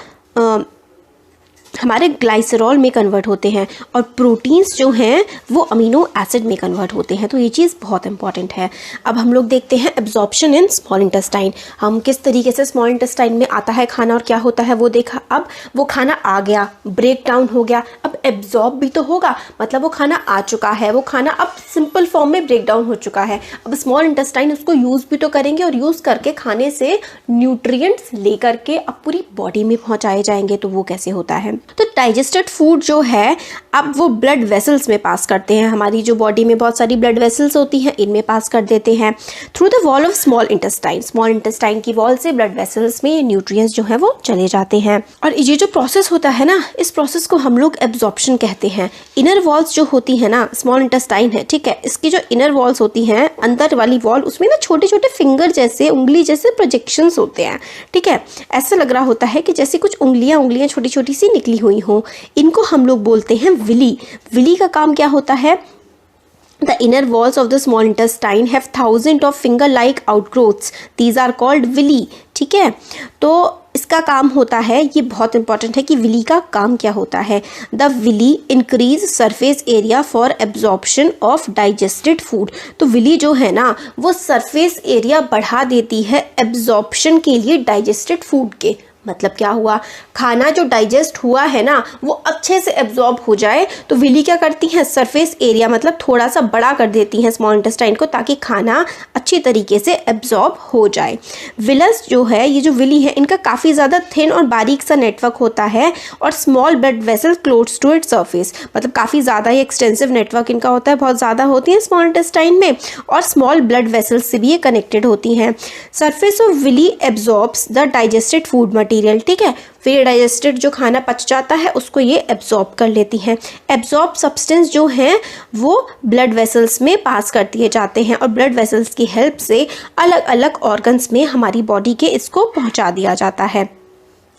हमारे ग्लाइसरॉल में कन्वर्ट होते हैं, और प्रोटीन्स जो हैं वो अमीनो एसिड में कन्वर्ट होते हैं। तो ये चीज़ बहुत इंपॉर्टेंट है। अब हम लोग देखते हैं एब्जॉर्प्शन इन स्मॉल इंटेस्टाइन, हम किस तरीके से स्मॉल इंटेस्टाइन में आता है खाना और क्या होता है वो देखा। अब वो खाना आ गया, ब्रेक डाउन हो गया, अब एब्जॉर्ब भी तो होगा, मतलब वो खाना आ चुका है, वो खाना अब सिंपल फॉर्म में ब्रेक डाउन हो चुका है। अब स्मॉल इंटेस्टाइन उसको यूज़ भी तो करेंगे, और यूज़ करके खाने से न्यूट्रिएंट्स लेकर के अब पूरी बॉडी में पहुँचाए जाएंगे। तो वो कैसे होता है, तो डाइजेस्टेड फूड जो है अब वो ब्लड वेसल्स में पास करते हैं। हमारी जो बॉडी में बहुत सारी ब्लड वेसल्स होती हैं, इनमें पास कर देते हैं through the wall of small intestine. Small intestine की वॉल से ब्लड वेसल्स में न्यूट्रिएंट्स जो है वो चले जाते हैं। और ये जो प्रोसेस होता है ना, इस प्रोसेस को हम लोग एब्जॉर्प्शन कहते हैं। इनर वॉल्स जो होती है ना, स्मॉल इंटेस्टाइन है, ठीक है, इसकी जो इनर वॉल्स होती हैं, अंदर वाली वॉल, उसमें ना छोटे छोटे फिंगर जैसे, उंगली जैसे प्रोजेक्शंस होते हैं। ठीक है, ऐसा लग रहा होता है कि जैसे कुछ उंगलियां छोटी छोटी सी निकली हुई हो। इनको हम लोग बोलते हैं विली। विली का काम क्या होता है, The inner walls of the small intestine have thousands of finger-like outgrowths. These are called villi. ठीक है, तो इसका काम होता है, ये बहुत इंपॉर्टेंट है कि विली का काम क्या होता है। The villi increase surface area for absorption of digested food. तो विली जो है ना वो सरफेस एरिया बढ़ा देती है एब्जॉर्प्शन के लिए डाइजेस्टेड फूड के। मतलब क्या हुआ, खाना जो डाइजेस्ट हुआ है ना वो अच्छे से एब्जॉर्ब हो जाए, तो विली क्या करती हैं, सरफेस एरिया मतलब थोड़ा सा बड़ा कर देती हैं स्मॉल इंटेस्टाइन को, ताकि खाना अच्छी तरीके से एब्जॉर्ब हो जाए। विलस जो है, ये जो विली है, इनका काफ़ी ज़्यादा थिन और बारीक सा नेटवर्क होता है, और small blood vessel close to its surface, मतलब काफ़ी ज़्यादा ही एक्सटेंसिव नेटवर्क इनका होता है, बहुत ज़्यादा होती है स्मॉल इंटेस्टाइन में, और स्मॉल ब्लड वेसल्स से भी ये कनेक्टेड होती हैं। Surface of villi absorbs the digested food material, ठीक है। फिर डाइजेस्टेड जो खाना पच जाता है उसको ये एब्जॉर्ब कर लेती हैं। एब्जॉर्ब सब्सटेंस जो हैं वो ब्लड वेसल्स में पास कर दिए जाते हैं और ब्लड वेसल्स की हेल्प से अलग अलग ऑर्गन्स में हमारी बॉडी के इसको पहुंचा दिया जाता है।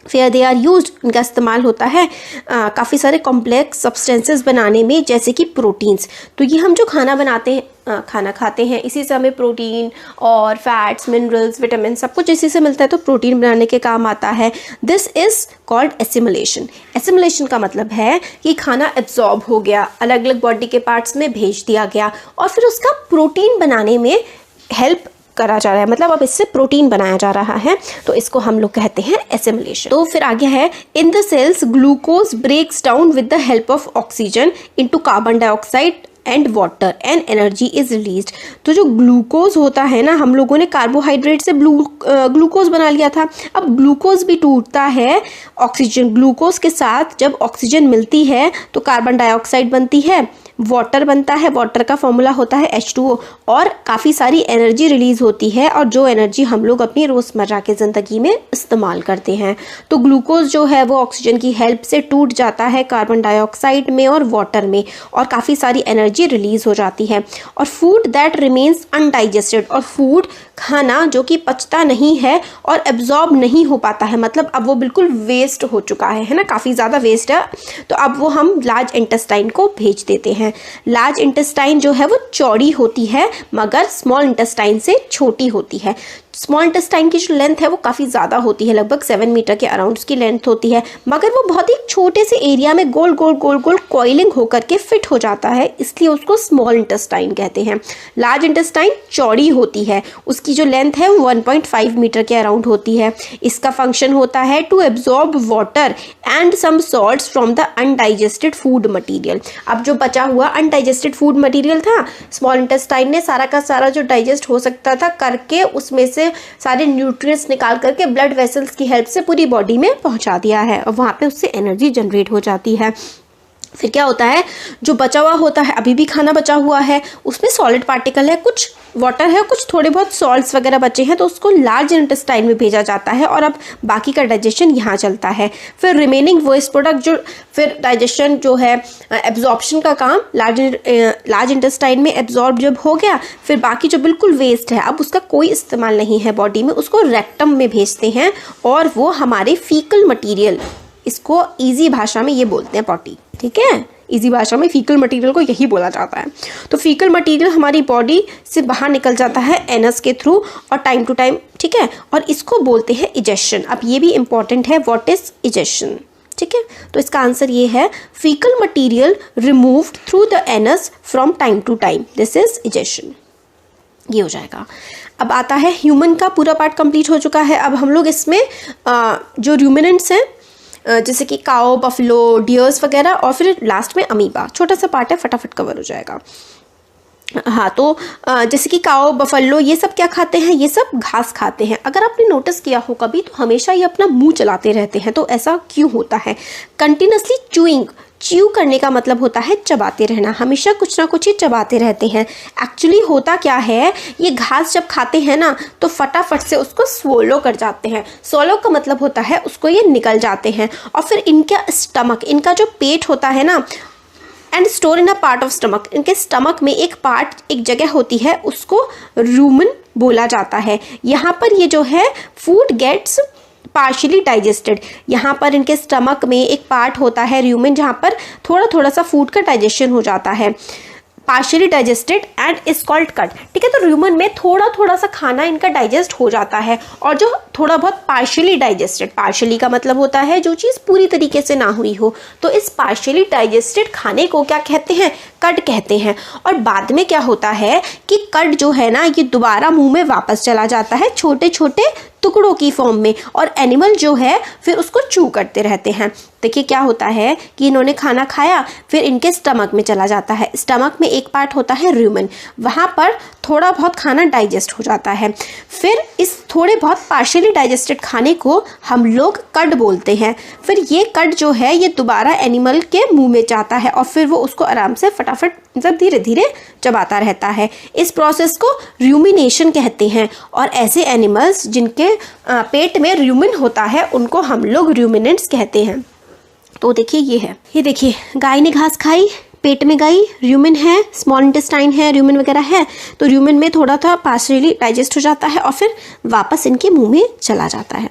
फिर दे आर यूज्ड, इनका इस्तेमाल होता है काफ़ी सारे कॉम्प्लेक्स सब्सटेंसेस बनाने में, जैसे कि प्रोटीन्स। तो ये हम जो खाना बनाते हैं, खाना खाते हैं, इसी से हमें प्रोटीन और फैट्स, मिनरल्स, विटामिन सब कुछ इसी से मिलता है, तो प्रोटीन बनाने के काम आता है। This is called assimilation. Assimilation का मतलब है कि खाना एब्जॉर्ब हो गया, अलग अलग बॉडी के पार्ट्स में भेज दिया गया और फिर उसका प्रोटीन बनाने में हेल्प करा जा रहा है, मतलब अब इससे प्रोटीन बनाया जा रहा है, तो इसको हम लोग कहते हैं एसिमुलेशन। तो फिर आगे है, in the cells glucose breaks down with the help of oxygen into carbon dioxide and water and energy is released. तो जो ग्लूकोज होता है ना, हम लोगों ने कार्बोहाइड्रेट से ग्लूकोज बना लिया था, अब ग्लूकोज भी टूटता है ऑक्सीजन, ग्लूकोज के साथ जब ऑक्सीजन मिलती है तो कार्बन डाइऑक्साइड बनती है, वाटर बनता है, वाटर का फॉर्मूला होता है H2O, और काफ़ी सारी एनर्जी रिलीज होती है, और जो एनर्जी हम लोग अपनी रोज़मर्रा की ज़िंदगी में इस्तेमाल करते हैं। तो ग्लूकोज जो है वो ऑक्सीजन की हेल्प से टूट जाता है कार्बन डाइऑक्साइड में और वाटर में, और काफ़ी सारी एनर्जी रिलीज हो जाती है। और फूड दैट रिमेन्स अनडाइजेस्टेड, और फूड खाना जो कि पचता नहीं है और एब्जॉर्ब नहीं हो पाता है, मतलब अब वो बिल्कुल वेस्ट हो चुका है ना, काफ़ी ज़्यादा वेस्ट है, तो अब वो हम लार्ज इंटेस्टाइन को भेज देते हैं। लार्ज इंटेस्टाइन जो है वो चौड़ी होती है मगर स्मॉल इंटेस्टाइन से छोटी होती है। स्मॉल इंटेस्टाइन की जो लेंथ है वो काफ़ी ज़्यादा होती है, लगभग 7 मीटर के अराउंड उसकी लेंथ होती है, मगर वो बहुत ही छोटे से एरिया में गोल गोल गोल गोल कॉइलिंग होकर के फिट हो जाता है, इसलिए उसको स्मॉल इंटेस्टाइन कहते हैं। लार्ज इंटेस्टाइन चौड़ी होती है, उसकी जो लेंथ है वो 1.5 मीटर के अराउंड होती है। इसका फंक्शन होता है to absorb water and some salts from the undigested food material. अब जो बचा हुआ अनडाइजेस्टेड फूड मटीरियल था, स्मॉल इंटेस्टाइन ने सारा का सारा जो डाइजेस्ट हो सकता था करके उसमें से सारे न्यूट्रिएंट्स निकाल करके ब्लड वेसल्स की हेल्प से पूरी बॉडी में पहुंचा दिया है, और वहाँ पे उससे एनर्जी जनरेट हो जाती है। फिर क्या होता है, जो बचा हुआ होता है, अभी भी खाना बचा हुआ है, उसमें सॉलिड पार्टिकल है, कुछ वाटर है, कुछ थोड़े बहुत सॉल्ट्स वगैरह बचे हैं, तो उसको लार्ज इंटेस्टाइन में भेजा जाता है और अब बाकी का डाइजेशन यहाँ चलता है। फिर रिमेनिंग वेस्ट प्रोडक्ट जो फिर डाइजेशन जो है एब्जॉर्प्शन का काम लार्ज इंटेस्टाइन में एब्जॉर्ब जब हो गया, फिर बाकी जो बिल्कुल वेस्ट है अब उसका कोई इस्तेमाल नहीं है बॉडी में, उसको रेक्टम में भेजते हैं और वो हमारे फीकल मटीरियल, इसको ईजी भाषा में ये बोलते हैं पॉटी, ठीक है, इजी भाषा में फीकल मटेरियल को यही बोला जाता है। तो फीकल मटेरियल हमारी बॉडी से बाहर निकल जाता है एनस के थ्रू और टाइम टू टाइम, ठीक है, और इसको बोलते हैं इजेशन। अब ये भी इंपॉर्टेंट है, व्हाट इज इजेशन, ठीक है। तो इसका आंसर ये है, faecal material removed through the anus from time to time, this is egestion, ये हो जाएगा। अब आता है ह्यूमन का पूरा पार्ट कंप्लीट हो चुका है। अब हम लोग इसमें जो रूमिनेंट्स हैं जैसे कि काओ, बफलो, डियर्स वगैरह, और फिर लास्ट में अमीबा, छोटा सा पार्ट है, फटाफट कवर हो जाएगा। हाँ, तो जैसे कि काओ, बफलो, ये सब क्या खाते हैं, ये सब घास खाते हैं। अगर आपने नोटिस किया हो कभी तो हमेशा ये अपना मुंह चलाते रहते हैं, तो ऐसा क्यों होता है? कंटिन्यूसली च्यू करने का मतलब होता है चबाते रहना, हमेशा कुछ ना कुछ ही चबाते रहते हैं। एक्चुअली होता क्या है, ये घास जब खाते हैं ना तो फटाफट से उसको स्वोलो कर जाते हैं। स्वोलो का मतलब होता है उसको ये निकल जाते हैं, और फिर इनका स्टमक, इनका जो पेट होता है ना, and store in a part of stomach, इनके स्टमक में एक पार्ट, एक जगह होती है, उसको रूमन बोला जाता है। यहाँ पर ये जो है फूड गेट्स पार्शियली डाइजेस्टेड, यहाँ पर इनके स्टमक में एक पार्ट होता है रूमेन, जहाँ पर थोड़ा थोड़ा सा फूड का डाइजेशन हो जाता है, partially digested and is called cut, ठीक है। तो रूमेन में थोड़ा थोड़ा सा खाना इनका डाइजेस्ट हो जाता है, और जो थोड़ा बहुत पार्शियली डाइजेस्टेड, पार्शियली का मतलब होता है जो चीज़ पूरी तरीके से ना हुई हो, तो इस पार्शियली डाइजेस्टेड खाने को क्या कहते हैं, कट कहते हैं। और बाद में क्या होता है कि कट जो है ना, ये दोबारा मुंह में वापस चला जाता है छोटे छोटे टुकड़ों की फॉर्म में, और एनिमल जो है फिर उसको चू करते रहते हैं। देखिए क्या होता है कि इन्होंने खाना खाया, फिर इनके स्टमक में चला जाता है, स्टमक में एक पार्ट होता है रूमेन, वहाँ पर थोड़ा बहुत खाना डाइजेस्ट हो जाता है। फिर इस थोड़े बहुत पार्शियली डाइजेस्टेड खाने को हम लोग कड बोलते हैं। फिर ये कड जो है ये दोबारा एनिमल के मुंह में जाता है और फिर वो उसको आराम से फटाफट मतलब धीरे धीरे चबाता रहता है। इस प्रोसेस को रूमिनेशन कहते हैं और ऐसे एनिमल्स जिनके पेट में रूमिन होता है उनको हम लोग रूमिनेंट्स कहते हैं। तो देखिए ये देखिए गाय ने घास खाई, पेट में गई, रूमिन है, स्मॉल इंटेस्टाइन है, रूमिन वगैरह है, तो रूमिन में थोड़ा था पार्शियली डाइजेस्ट हो जाता है और फिर वापस इनके मुंह में चला जाता है।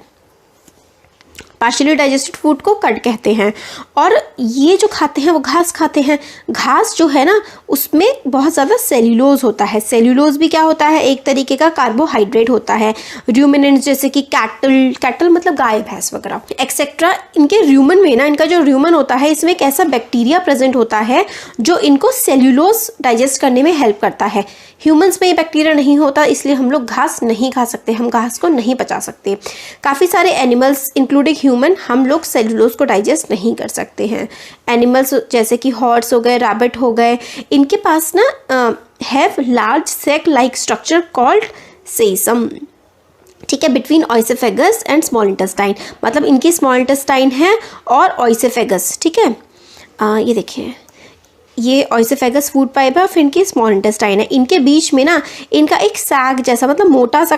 पार्शियली डाइजेस्टेड फूड को कड कहते हैं। और ये जो खाते हैं वो घास खाते हैं। घास जो है ना उसमें बहुत ज़्यादा सेल्यूलोज होता है। सेल्यूलोज भी क्या होता है, एक तरीके का कार्बोहाइड्रेट होता है। रूमिनेंट्स जैसे कि कैटल मतलब गाय भैंस वगैरह एक्सेट्रा, इनके रूमन में ना, इनका जो रूमन होता है इसमें एक ऐसा बैक्टीरिया प्रेजेंट होता है जो इनको सेल्यूलोज डाइजेस्ट करने में हेल्प करता है। ह्यूमंस में ये बैक्टीरिया नहीं होता, इसलिए हम लोग घास नहीं खा सकते, हम घास को नहीं पचा सकते। काफ़ी सारे एनिमल्स इंक्लूडिंग ह्यूमन हम लोग सेल्यूलोज को डाइजेस्ट नहीं कर सकते हैं। एनिमल्स जैसे कि हॉर्स हो गए, रैबिट हो गए, इनके पास ना have large sac like structure called caecum, ठीक है, between oesophagus and small intestine. मतलब इनकी स्मॉल इंटेस्टाइन है और ऑइसेफेगस, ठीक है। ये देखिए ये ऑइसेफेगस फूड पाइप है और फिर इनकी स्मॉल इंटेस्टाइन है। इनके बीच में ना इनका एक सैग जैसा मतलब मोटा सा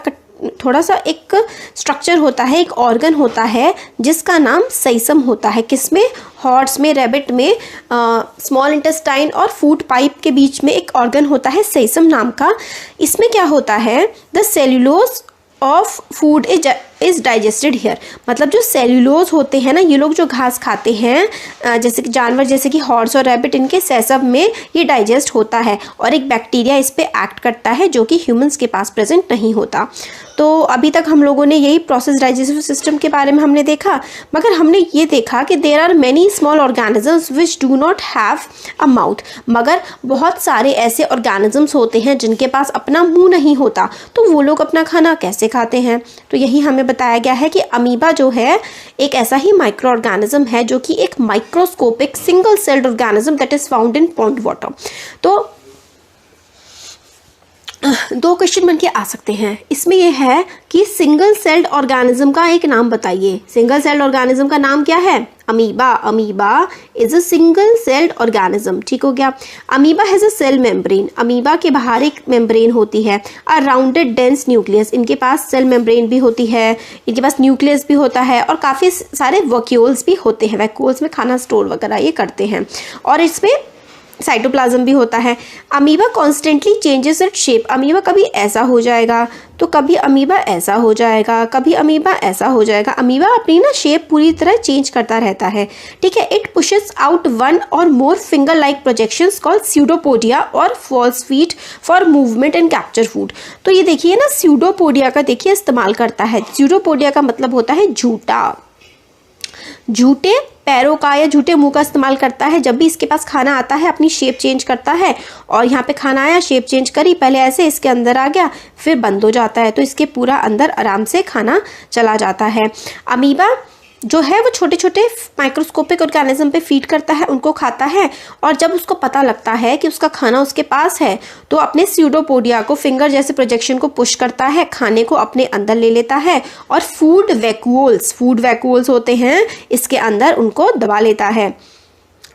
थोड़ा सा एक स्ट्रक्चर होता है, एक ऑर्गन होता है जिसका नाम सेसम होता है। किसमें, हॉर्स में, रैबिट में, स्मॉल इंटेस्टाइन और फूड पाइप के बीच में एक ऑर्गन होता है सेसम नाम का। इसमें क्या होता है, the cellulose of food is digested here. मतलब जो सेल्यूलोज होते हैं ना, ये लोग जो घास खाते हैं जैसे कि जानवर जैसे कि हॉर्स और रैबिट, इनके सेसम में ये डाइजेस्ट होता है और एक बैक्टीरिया इस पे एक्ट करता है जो कि ह्यूमंस के पास प्रेजेंट नहीं होता। तो अभी तक हम लोगों ने यही प्रोसेस डाइजेस्टिव सिस्टम के बारे में हमने देखा, मगर हमने ये देखा कि there are many small organisms which do not have a mouth. मगर बहुत सारे ऐसे ऑर्गेनिजम्स होते हैं जिनके पास अपना मुंह नहीं होता, तो वो लोग अपना खाना कैसे खाते हैं। तो यही हमें बताया गया है कि अमीबा जो है एक ऐसा ही माइक्रो ऑर्गेनिज्म है जो कि एक microscopic single celled organism that is found in pond water. तो दो क्वेश्चन बन के आ सकते हैं इसमें। यह है कि सिंगल सेल्ड ऑर्गेनिज्म का एक नाम बताइए। सिंगल सेल्ड ऑर्गेनिज्म का नाम क्या है, amoeba. Amoeba is a single celled organism, ठीक हो गया। Amoeba has a cell membrane. Amoeba के बाहर एक मेम्ब्रेन होती है। अ राउंडेड डेंस न्यूक्लियस, इनके पास सेल मेम्ब्रेन भी होती है, इनके पास न्यूक्लियस भी होता है और काफ़ी सारे वैक्यूल्स भी होते हैं। वैक्यूल्स में खाना स्टोर वगैरह ये करते हैं और इसमें साइटोप्लाज्म भी होता है। Amoeba constantly changes its shape. Amoeba कभी ऐसा हो जाएगा तो कभी अमीबा ऐसा हो जाएगा, कभी अमीबा ऐसा हो जाएगा। अमीबा अपनी ना शेप पूरी तरह चेंज करता रहता है, ठीक है। इट पुशेस आउट वन और more finger like projections called pseudopodia और false feet for movement and capture food. तो ये देखिए ना, स्यूडोपोडिया का देखिए इस्तेमाल करता है। स्यूडोपोडिया का मतलब होता है झूठा, झूठे पैरों का या झूठे मुंह का इस्तेमाल करता है। जब भी इसके पास खाना आता है अपनी शेप चेंज करता है और यहाँ पे खाना आया, शेप चेंज करी, पहले ऐसे इसके अंदर आ गया फिर बंद हो जाता है, तो इसके पूरा अंदर आराम से खाना चला जाता है। अमीबा जो है वो छोटे छोटे माइक्रोस्कोपिक ऑर्गेनिज्म पे फीड करता है, उनको खाता है और जब उसको पता लगता है कि उसका खाना उसके पास है तो अपने स्यूडोपोडिया को फिंगर जैसे प्रोजेक्शन को पुश करता है, खाने को अपने अंदर ले लेता है और फूड वैक्यूल्स होते हैं इसके अंदर, उनको दबा लेता है।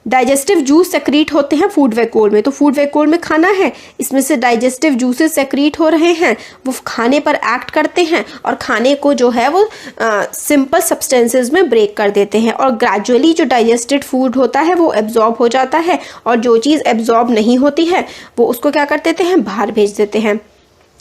डाइजेस्टिव जूस सेक्रीट होते हैं फूड वैक्यूल में। तो फूड वैक्यूल में खाना है, इसमें से डाइजेस्टिव जूसेस सेक्रीट हो रहे हैं, वो खाने पर एक्ट करते हैं और खाने को जो है वो सिंपल सब्सटेंसेस में ब्रेक कर देते हैं और ग्रेजुअली जो डाइजेस्टेड फूड होता है वो एब्जॉर्ब हो जाता है और जो चीज़ एब्जॉर्ब नहीं होती है वो उसको क्या कर देते हैं, बाहर भेज देते हैं,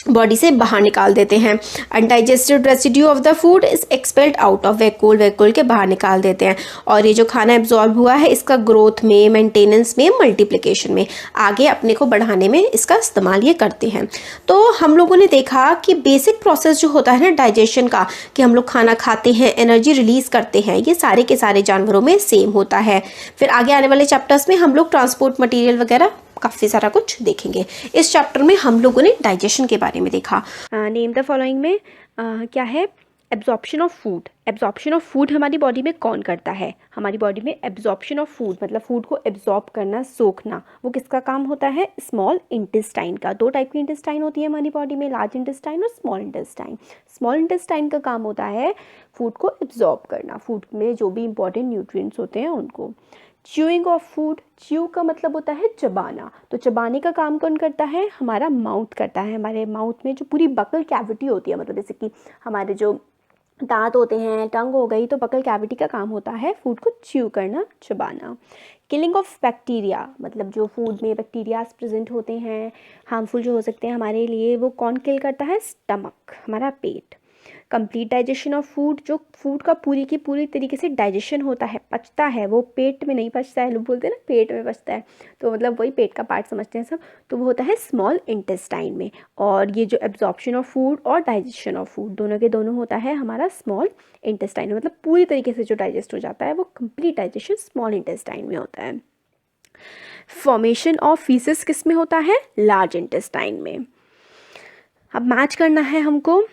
बॉडी से बाहर निकाल देते हैं। Undigested residue of the food is expelled out of vacuole के बाहर निकाल देते हैं। और ये जो खाना एब्जॉर्ब हुआ है इसका ग्रोथ में, मेंटेनेंस में, मल्टीप्लिकेशन में, आगे अपने को बढ़ाने में इसका इस्तेमाल ये करते हैं। तो हम लोगों ने देखा कि बेसिक प्रोसेस जो होता है ना डाइजेशन का, कि हम लोग खाना खाते हैं, एनर्जी रिलीज करते हैं, ये सारे के सारे जानवरों में सेम होता है। फिर आगे आने वाले चैप्टर्स में हम लोग ट्रांसपोर्ट मटीरियल वगैरह काफ़ी सारा कुछ देखेंगे। इस चैप्टर में हम लोगों ने डाइजेशन के बारे में देखा। नेम द फॉलोइंग में क्या है, absorption of food, absorption of food हमारी बॉडी में कौन करता है? हमारी बॉडी में एब्जॉर्प्शन ऑफ फूड मतलब फूड को एब्जॉर्ब करना, सोखना, वो किसका काम होता है? स्मॉल इंटेस्टाइन का। दो टाइप की इंटेस्टाइन होती है हमारी बॉडी में, लार्ज इंटेस्टाइन और स्मॉल इंटेस्टाइन। स्मॉल इंटेस्टाइन का काम होता है फूड को एब्जॉर्ब करना, फूड में जो भी इंपॉर्टेंट न्यूट्रिएंट्स होते हैं उनको। च्यूइंग ऑफ फूड, च्यू का मतलब होता है चबाना, तो चबाने का काम कौन करता है? हमारा माउथ करता है। हमारे माउथ में जो पूरी बकल कैविटी होती है, मतलब जैसे कि हमारे जो दांत होते हैं, टंग हो गई, तो बकल कैविटी का काम होता है फूड को च्यू करना, चबाना। किलिंग ऑफ बैक्टीरिया मतलब जो फूड में बैक्टीरियाज प्रेजेंट होते हैं, हार्मफुल जो हो सकते हैं हमारे लिए, वो कौन किल करता है? स्टमक, हमारा पेट। कंप्लीट डाइजेशन ऑफ फूड, जो फूड का पूरी की पूरी तरीके से डाइजेशन होता है, पचता है, वो पेट में नहीं पचता है, लोग बोलते हैं ना पेट में पचता है, तो मतलब वही पेट का पार्ट समझते हैं सब, तो वो होता है स्मॉल इंटेस्टाइन में। और ये जो एब्जॉर्प्शन ऑफ फूड और डाइजेशन ऑफ फूड दोनों के दोनों होता है हमारा स्मॉल इंटेस्टाइन में, मतलब पूरी तरीके से जो डाइजेस्ट हो जाता है वो कंप्लीट डाइजेशन स्मॉल इंटेस्टाइन में होता है। फॉर्मेशन ऑफ फीसेस किस में होता है? लार्ज इंटेस्टाइन में। अब मैच करना है हमको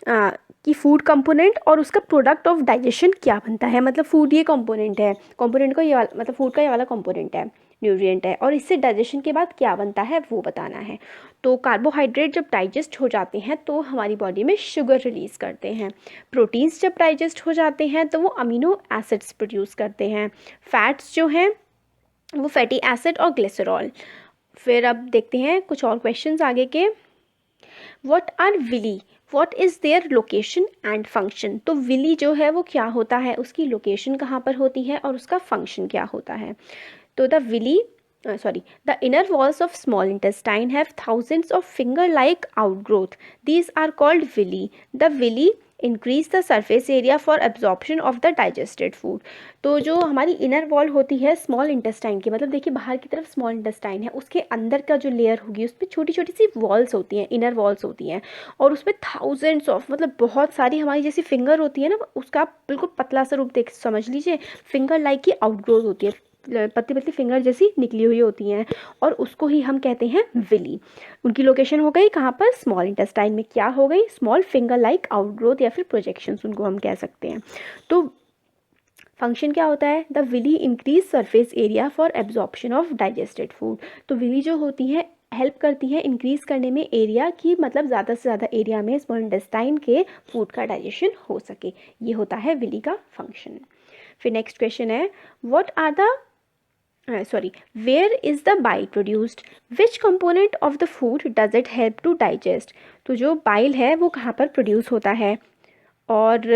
कि फूड कंपोनेंट और उसका प्रोडक्ट ऑफ डाइजेशन क्या बनता है। मतलब फूड ये कंपोनेंट है, कंपोनेंट को ये वाला मतलब फूड का ये वाला कंपोनेंट है, न्यूट्रिएंट है, और इससे डाइजेशन के बाद क्या बनता है वो बताना है। तो कार्बोहाइड्रेट जब डाइजेस्ट हो जाते हैं तो हमारी बॉडी में शुगर रिलीज़ करते हैं। प्रोटीन्स जब डाइजेस्ट हो जाते हैं तो वो अमीनो एसिड्स प्रोड्यूस करते हैं। फैट्स जो हैं वो फैटी एसिड और ग्लिसरॉल। फिर अब देखते हैं कुछ और क्वेश्चंस आगे के। What are villi, what is their location and function. तो विली जो है वो क्या होता है, उसकी लोकेशन कहाँ पर होती है और उसका फंक्शन क्या होता है। तो the villi the inner walls of small intestine have thousands of finger-like outgrowth. These are called villi. The villi increase the surface area for absorption of the digested food. तो जो हमारी इनर वॉल होती है small intestine की, मतलब देखिए बाहर की तरफ स्मॉल इंटेस्टाइन है, उसके अंदर का जो लेयर होगी उस पर छोटी छोटी सी वॉल्स होती हैं, इनर वॉल्स होती हैं, और उसमें थाउजेंड्स ऑफ मतलब बहुत सारी हमारी जैसी फिंगर होती है ना, उसका बिल्कुल पतला सा रूप देख समझ लीजिए, फिंगर लाइक की आउटग्रोथ होती है, पतली पतली फिंगर जैसी निकली हुई होती हैं, और उसको ही हम कहते हैं विली। उनकी लोकेशन हो गई कहाँ पर? स्मॉल इंटेस्टाइन में। क्या हो गई? स्मॉल फिंगर लाइक आउटग्रोथ या फिर प्रोजेक्शंस उनको हम कह सकते हैं। तो फंक्शन क्या होता है? The villi increase surface area for absorption of digested food. तो विली जो होती है हेल्प करती है इंक्रीज करने में एरिया की, मतलब ज़्यादा से ज़्यादा एरिया में स्मॉल इंटेस्टाइन के फूड का डाइजेशन हो सके, ये होता है विली का फंक्शन। फिर नेक्स्ट क्वेश्चन है what are the where is the bile produced? Which component of the food does it help to digest? तो जो बाइल है वो कहाँ पर प्रोड्यूस होता है, और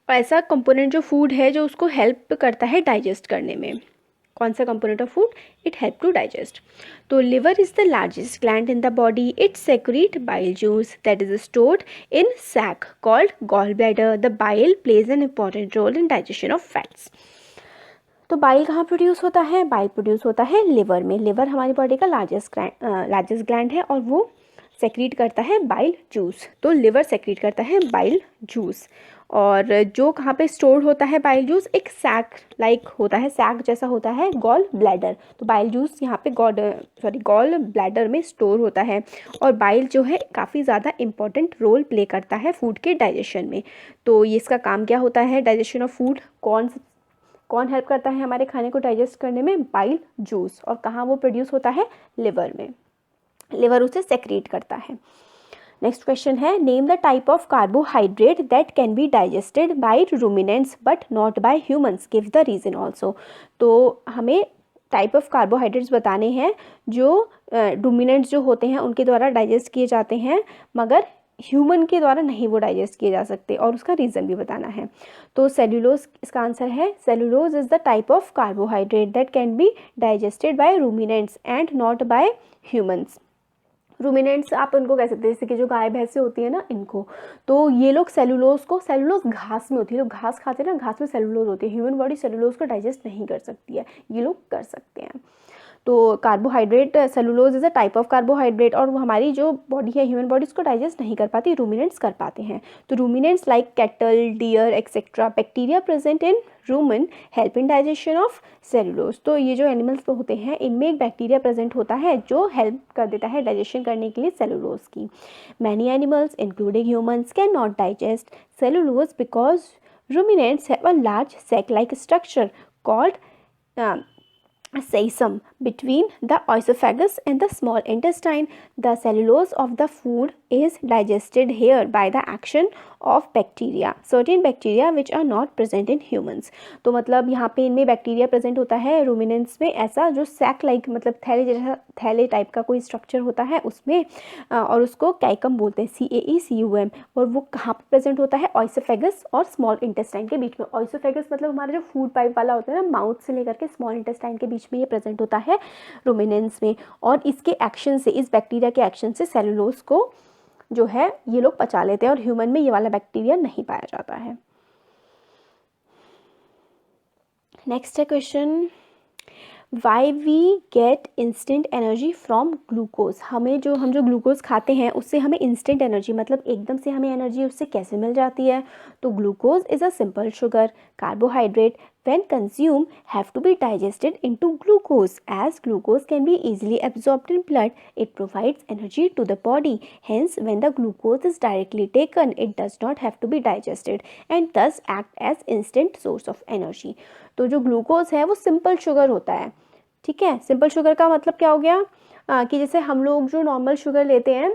ऐसा कंपोनेंट जो फूड है जो उसको हेल्प करता है डाइजेस्ट करने में, कौन सा component of food it help to digest? तो liver is the largest gland in the body, it secrete bile juice that is stored in sac called gall bladder. The bile plays an important role in digestion of fats. तो bile कहाँ produce होता है? Bile produce होता है liver में। Liver हमारी body का largest gland है और वो सेक्रीट करता है बाइल जूस। तो लिवर सेक्रीट करता है बाइल जूस, और जो कहाँ पे स्टोर होता है बाइल जूस? एक सैक लाइक होता है, सैक जैसा होता है, गॉल ब्लैडर। तो बाइल जूस यहाँ पे गॉल ब्लैडर में स्टोर होता है, और बाइल जो है काफ़ी ज़्यादा इंपॉर्टेंट रोल प्ले करता है फूड के डाइजेशन में। तो ये इसका काम क्या होता है? डाइजेशन ऑफ फूड कौन हेल्प करता है हमारे खाने को डाइजेस्ट करने में? Bile juice. और कहाँ वो प्रोड्यूस होता है? लिवर में। लिवर उसे सेक्रेट करता है। नेक्स्ट क्वेश्चन है name the type of carbohydrate that can be digested by ruminants but not by humans, give the reason also. तो हमें टाइप ऑफ कार्बोहाइड्रेट्स बताने हैं जो रूमिनेंट्स जो होते हैं उनके द्वारा डाइजेस्ट किए जाते हैं, मगर ह्यूमन के द्वारा नहीं वो डाइजेस्ट किए जा सकते, और उसका रीज़न भी बताना है। तो सेल्यूलोज इसका आंसर है। Cellulose is the type of carbohydrate that can be digested by ruminants and not by humans. Ruminants आप उनको कह सकते हैं जैसे कि जो गाय भैंसे होती है ना, इनको। तो ये लोग सेल्यूलोज घास में होती है, लोग घास खाते हैं ना, घास में सेल्यूलोज होती है। ह्यूमन बॉडी सेल्यूलोज को डाइजेस्ट नहीं कर सकती है, ये लोग कर सकते हैं। तो carbohydrate, cellulose is a type of carbohydrate, और वो हमारी जो बॉडी है, ह्यूमन बॉडी, उसको डाइजेस्ट नहीं कर पाती, रूमिनेंट्स कर पाते हैं। तो ruminants like cattle, deer etcetera, bacteria present in rumen help in digestion of cellulose. तो ये जो एनिमल्स होते हैं इनमें एक बैक्टीरिया प्रेजेंट होता है जो हेल्प कर देता है डाइजेशन करने के लिए सेलुलोज की। Many animals including humans can not digest cellulose because ruminants have a large sac-like structure called caecum between the oesophagus and the small intestine. The cellulose of the food is digested here by the action of bacteria, certain bacteria which are not present in humans. तो मतलब यहाँ पे इनमें bacteria present होता है ruminants में, ऐसा जो सैक लाइक मतलब थैले जैसा, थैले टाइप का कोई स्ट्रक्चर होता है उसमें, और उसको कैइकम बोलते हैं, CAECUM। और वो कहाँ पर प्रेजेंट होता है? ऑइसोफेगस और स्मॉल इंटेस्टाइन के बीच में। ऑइसोफेगस मतलब हमारा जो फूड पाइप वाला होता है ना, माउथ से लेकर के स्मॉल इंटेस्टाइन के बीच में ये प्रेजेंट होता है रूमिनेंट्स में। और इसके एक्शन से, इस बैक्टीरिया के एक्शन से सेलुलोज को जो है ये लोग पचा लेते हैं, और ह्यूमन में ये वाला बैक्टीरिया नहीं पाया जाता है। नेक्स्ट है question, why we get instant energy from glucose. हम जो ग्लूकोज खाते हैं उससे हमें इंस्टेंट एनर्जी, मतलब एकदम से हमें एनर्जी उससे कैसे मिल जाती है? तो glucose is a simple sugar carbohydrate when consumed have to be digested into glucose. As glucose can be easily absorbed in blood, it provides energy to the body. Hence, when the glucose is directly taken, it does not have to be digested and thus act as instant source of energy. तो जो glucose है वो simple sugar होता है, ठीक है। Simple sugar का मतलब क्या हो गया कि जैसे हम लोग जो नॉर्मल शुगर लेते हैं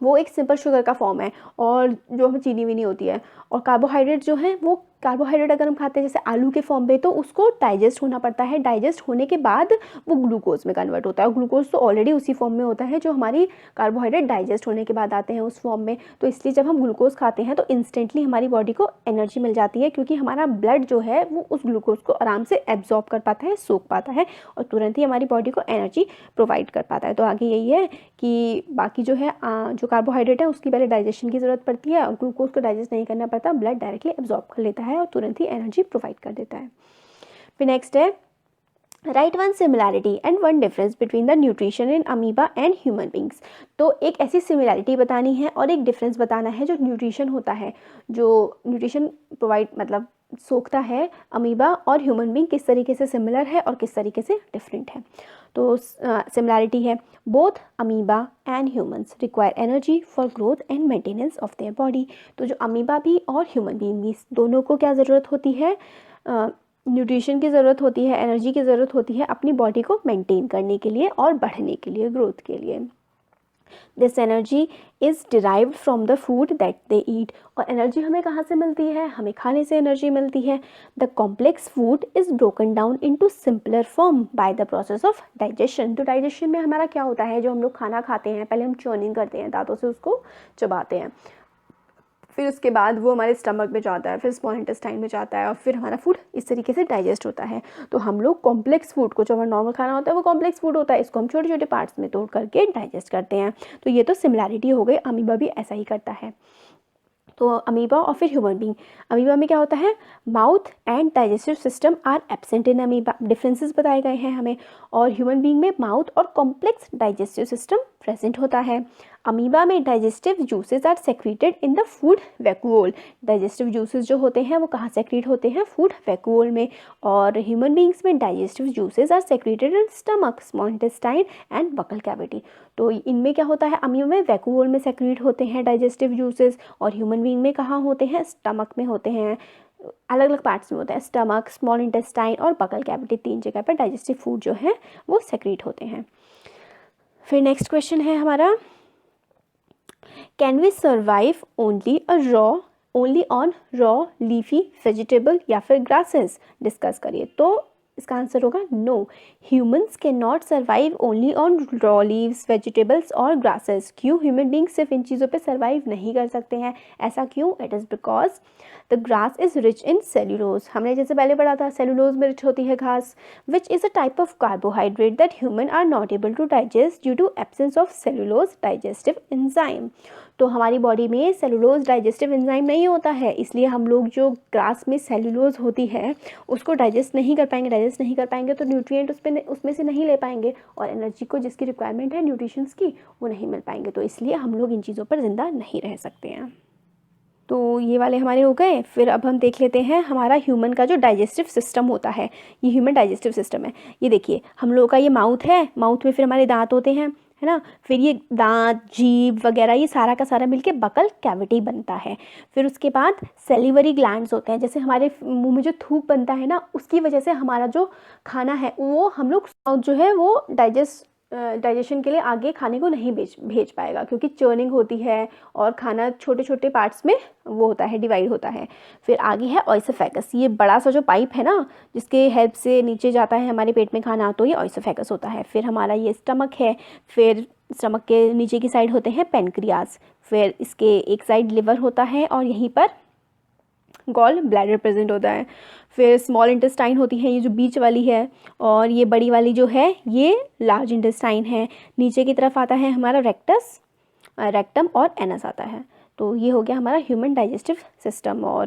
वो एक सिंपल शुगर का फॉर्म है, और जो हमें चीनी भी नहीं होती है। और कार्बोहाइड्रेट जो है वो कार्बोहाइड्रेट अगर हम खाते हैं जैसे आलू के फॉर्म पे, तो उसको डाइजेस्ट होना पड़ता है, डाइजेस्ट होने के बाद वो ग्लूकोज में कन्वर्ट होता है। और ग्लूकोज तो ऑलरेडी उसी फॉर्म में होता है जो हमारी कार्बोहाइड्रेट डाइजेस्ट होने के बाद आते हैं उस फॉर्म में। तो इसलिए जब हम ग्लूकोज खाते हैं तो इंस्टेंटली हमारी बॉडी को एनर्जी मिल जाती है, क्योंकि हमारा ब्लड जो है वो उस ग्लूकोज को आराम से एब्जॉर्ब कर पाता है, सोख पाता है, और तुरंत ही हमारी बॉडी को एनर्जी प्रोवाइड कर पाता है। तो आगे यही है कि बाकी जो है जो कार्बोहाइड्रेट है उसकी पहले डाइजेशन की ज़रूरत पड़ती है, और ग्लूकोज को डाइजेस्ट नहीं करना पड़ता, ब्लड डायरेक्टली एब्जॉर्ब कर लेता है और तुरंत ही एनर्जी प्रोवाइड कर देता है। फिर नेक्स्ट है, right one similarity and one difference between the nutrition in amoeba and human beings. तो एक ऐसी सिमिलैरिटी बतानी है और एक डिफरेंस बताना है जो न्यूट्रिशन होता है, जो न्यूट्रिशन प्रोवाइड मतलब सोखता है अमीबा और ह्यूमन बींग, किस तरीके से सिमिलर है और किस तरीके से डिफरेंट है। तो सिमिलैरिटी है, both amoeba and humans require energy for growth and maintenance of their body. तो जो अमीबा भी और ह्यूमन बींग भी, दोनों को क्या ज़रूरत होती है? न्यूट्रिशन की ज़रूरत होती है, एनर्जी की ज़रूरत होती है अपनी बॉडी को मेंटेन करने के लिए और बढ़ने के लिए, ग्रोथ के लिए। This energy is derived from the food that they eat. और एनर्जी हमें कहाँ से मिलती है? हमें खाने से एनर्जी मिलती है। The complex food is broken down into simpler form by the process of digestion. तो डाइजेशन में हमारा क्या होता है? जो हम लोग खाना खाते हैं पहले हम च्यूइंग करते हैं, दांतों से उसको चबाते हैं, फिर उसके बाद वो हमारे स्टमक में जाता है, फिर स्मॉल इंटेस्टाइन में जाता है, और फिर हमारा फूड इस तरीके से डाइजेस्ट होता है। तो हम लोग कॉम्प्लेक्स फूड को, जो हमारा नॉर्मल खाना होता है वो कॉम्प्लेक्स फूड होता है, इसको हम छोटे छोटे पार्ट्स में तोड़ करके डाइजेस्ट करते हैं। तो ये तो सिमिलैरिटी हो गई, अमीबा भी ऐसा ही करता है। तो अमीबा और फिर ह्यूमन बींग, अमीबा में क्या होता है? Mouth and digestive system are absent in amoeba, differences बताए गए हैं हमें। और ह्यूमन बींग में माउथ और कॉम्प्लेक्स डाइजेस्टिव सिस्टम प्रेजेंट होता है। अमीबा में digestive juices are secreted in the food vacuole. Digestive juices जो होते हैं वो कहाँ सेक्रेट होते हैं? फूड वैक्यूल में। और ह्यूमन बींग्स में digestive juices are secreted in stomach, small intestine and buccal cavity. तो इनमें क्या होता है? अमीबा में वैक्यूल में सेक्रेट होते हैं डाइजेस्टिव जूसेस, और ह्यूमन बींग में कहाँ होते हैं? स्टमक में होते हैं, अलग अलग पार्ट्स में होता है। स्टमक, स्मॉल इंटेस्टाइन और बकल कैविटी, 3 जगह पर डाइजेस्टिव फूड जो है वो सेक्रेट होते हैं। फिर नेक्स्ट क्वेश्चन है हमारा, can we survive only on raw leafy vegetable या फिर ग्रासेस? डिस्कस करिए। तो इसका आंसर होगा no, humans can not survive only on raw leaves, vegetables और ग्रासेस। क्यों ह्यूमन बींग्स सिर्फ इन चीज़ों पे सर्वाइव नहीं कर सकते हैं? ऐसा क्यों? It is because the grass is rich in cellulose. हमने जैसे पहले पढ़ा था, सेल्यूलोज में रिच होती है घास, which is a type of carbohydrate that human are not able to digest due to absence of cellulose digestive enzyme. तो हमारी बॉडी में सेलुलोज डाइजेस्टिव एंजाइम नहीं होता है, इसलिए हम लोग जो ग्रास में सेलुलोज होती है उसको डाइजेस्ट नहीं कर पाएंगे तो न्यूट्रिएंट उसमें से नहीं ले पाएंगे और एनर्जी को जिसकी रिक्वायरमेंट है न्यूट्रिशंस की वो नहीं मिल पाएंगे, तो इसलिए हम लोग इन चीज़ों पर ज़िंदा नहीं रह सकते हैं। तो ये वाले हमारे हो गए। फिर अब हम देख लेते हैं हमारा ह्यूमन का जो डाइजेस्टिव सिस्टम होता है, ये ह्यूमन डाइजेस्टिव सिस्टम है। ये देखिए हम लोगों का ये माउथ है, माउथ में फिर हमारे दांत होते हैं, है ना, फिर ये दांत, जीभ वगैरह ये सारा का सारा मिलके बकल कैविटी बनता है। फिर उसके बाद सेलिवरी ग्लैंड्स होते हैं, जैसे हमारे मुंह में जो थूक बनता है ना, उसकी वजह से हमारा जो खाना है वो हम लोग जो है वो डाइजेशन के लिए आगे खाने को नहीं भेज पाएगा, क्योंकि चर्निंग होती है और खाना छोटे छोटे पार्ट्स में वो होता है, डिवाइड होता है। फिर आगे है ऑइसोफेगस, ये बड़ा सा जो पाइप है ना जिसके हेल्प से नीचे जाता है हमारे पेट में खाना, तो ये ऑइसोफेगस होता है। फिर हमारा ये स्टमक है, फिर स्टमक के नीचे की साइड होते हैं पेनक्रियाज, फिर इसके एक साइड लिवर होता है और यहीं पर गॉल ब्लैडर प्रेजेंट होता है। फिर स्मॉल इंटेस्टाइन होती है, ये जो बीच वाली है, और ये बड़ी वाली जो है ये लार्ज इंटेस्टाइन है। नीचे की तरफ आता है हमारा रेक्टम और एनस आता है। तो ये हो गया हमारा ह्यूमन डाइजेस्टिव सिस्टम। और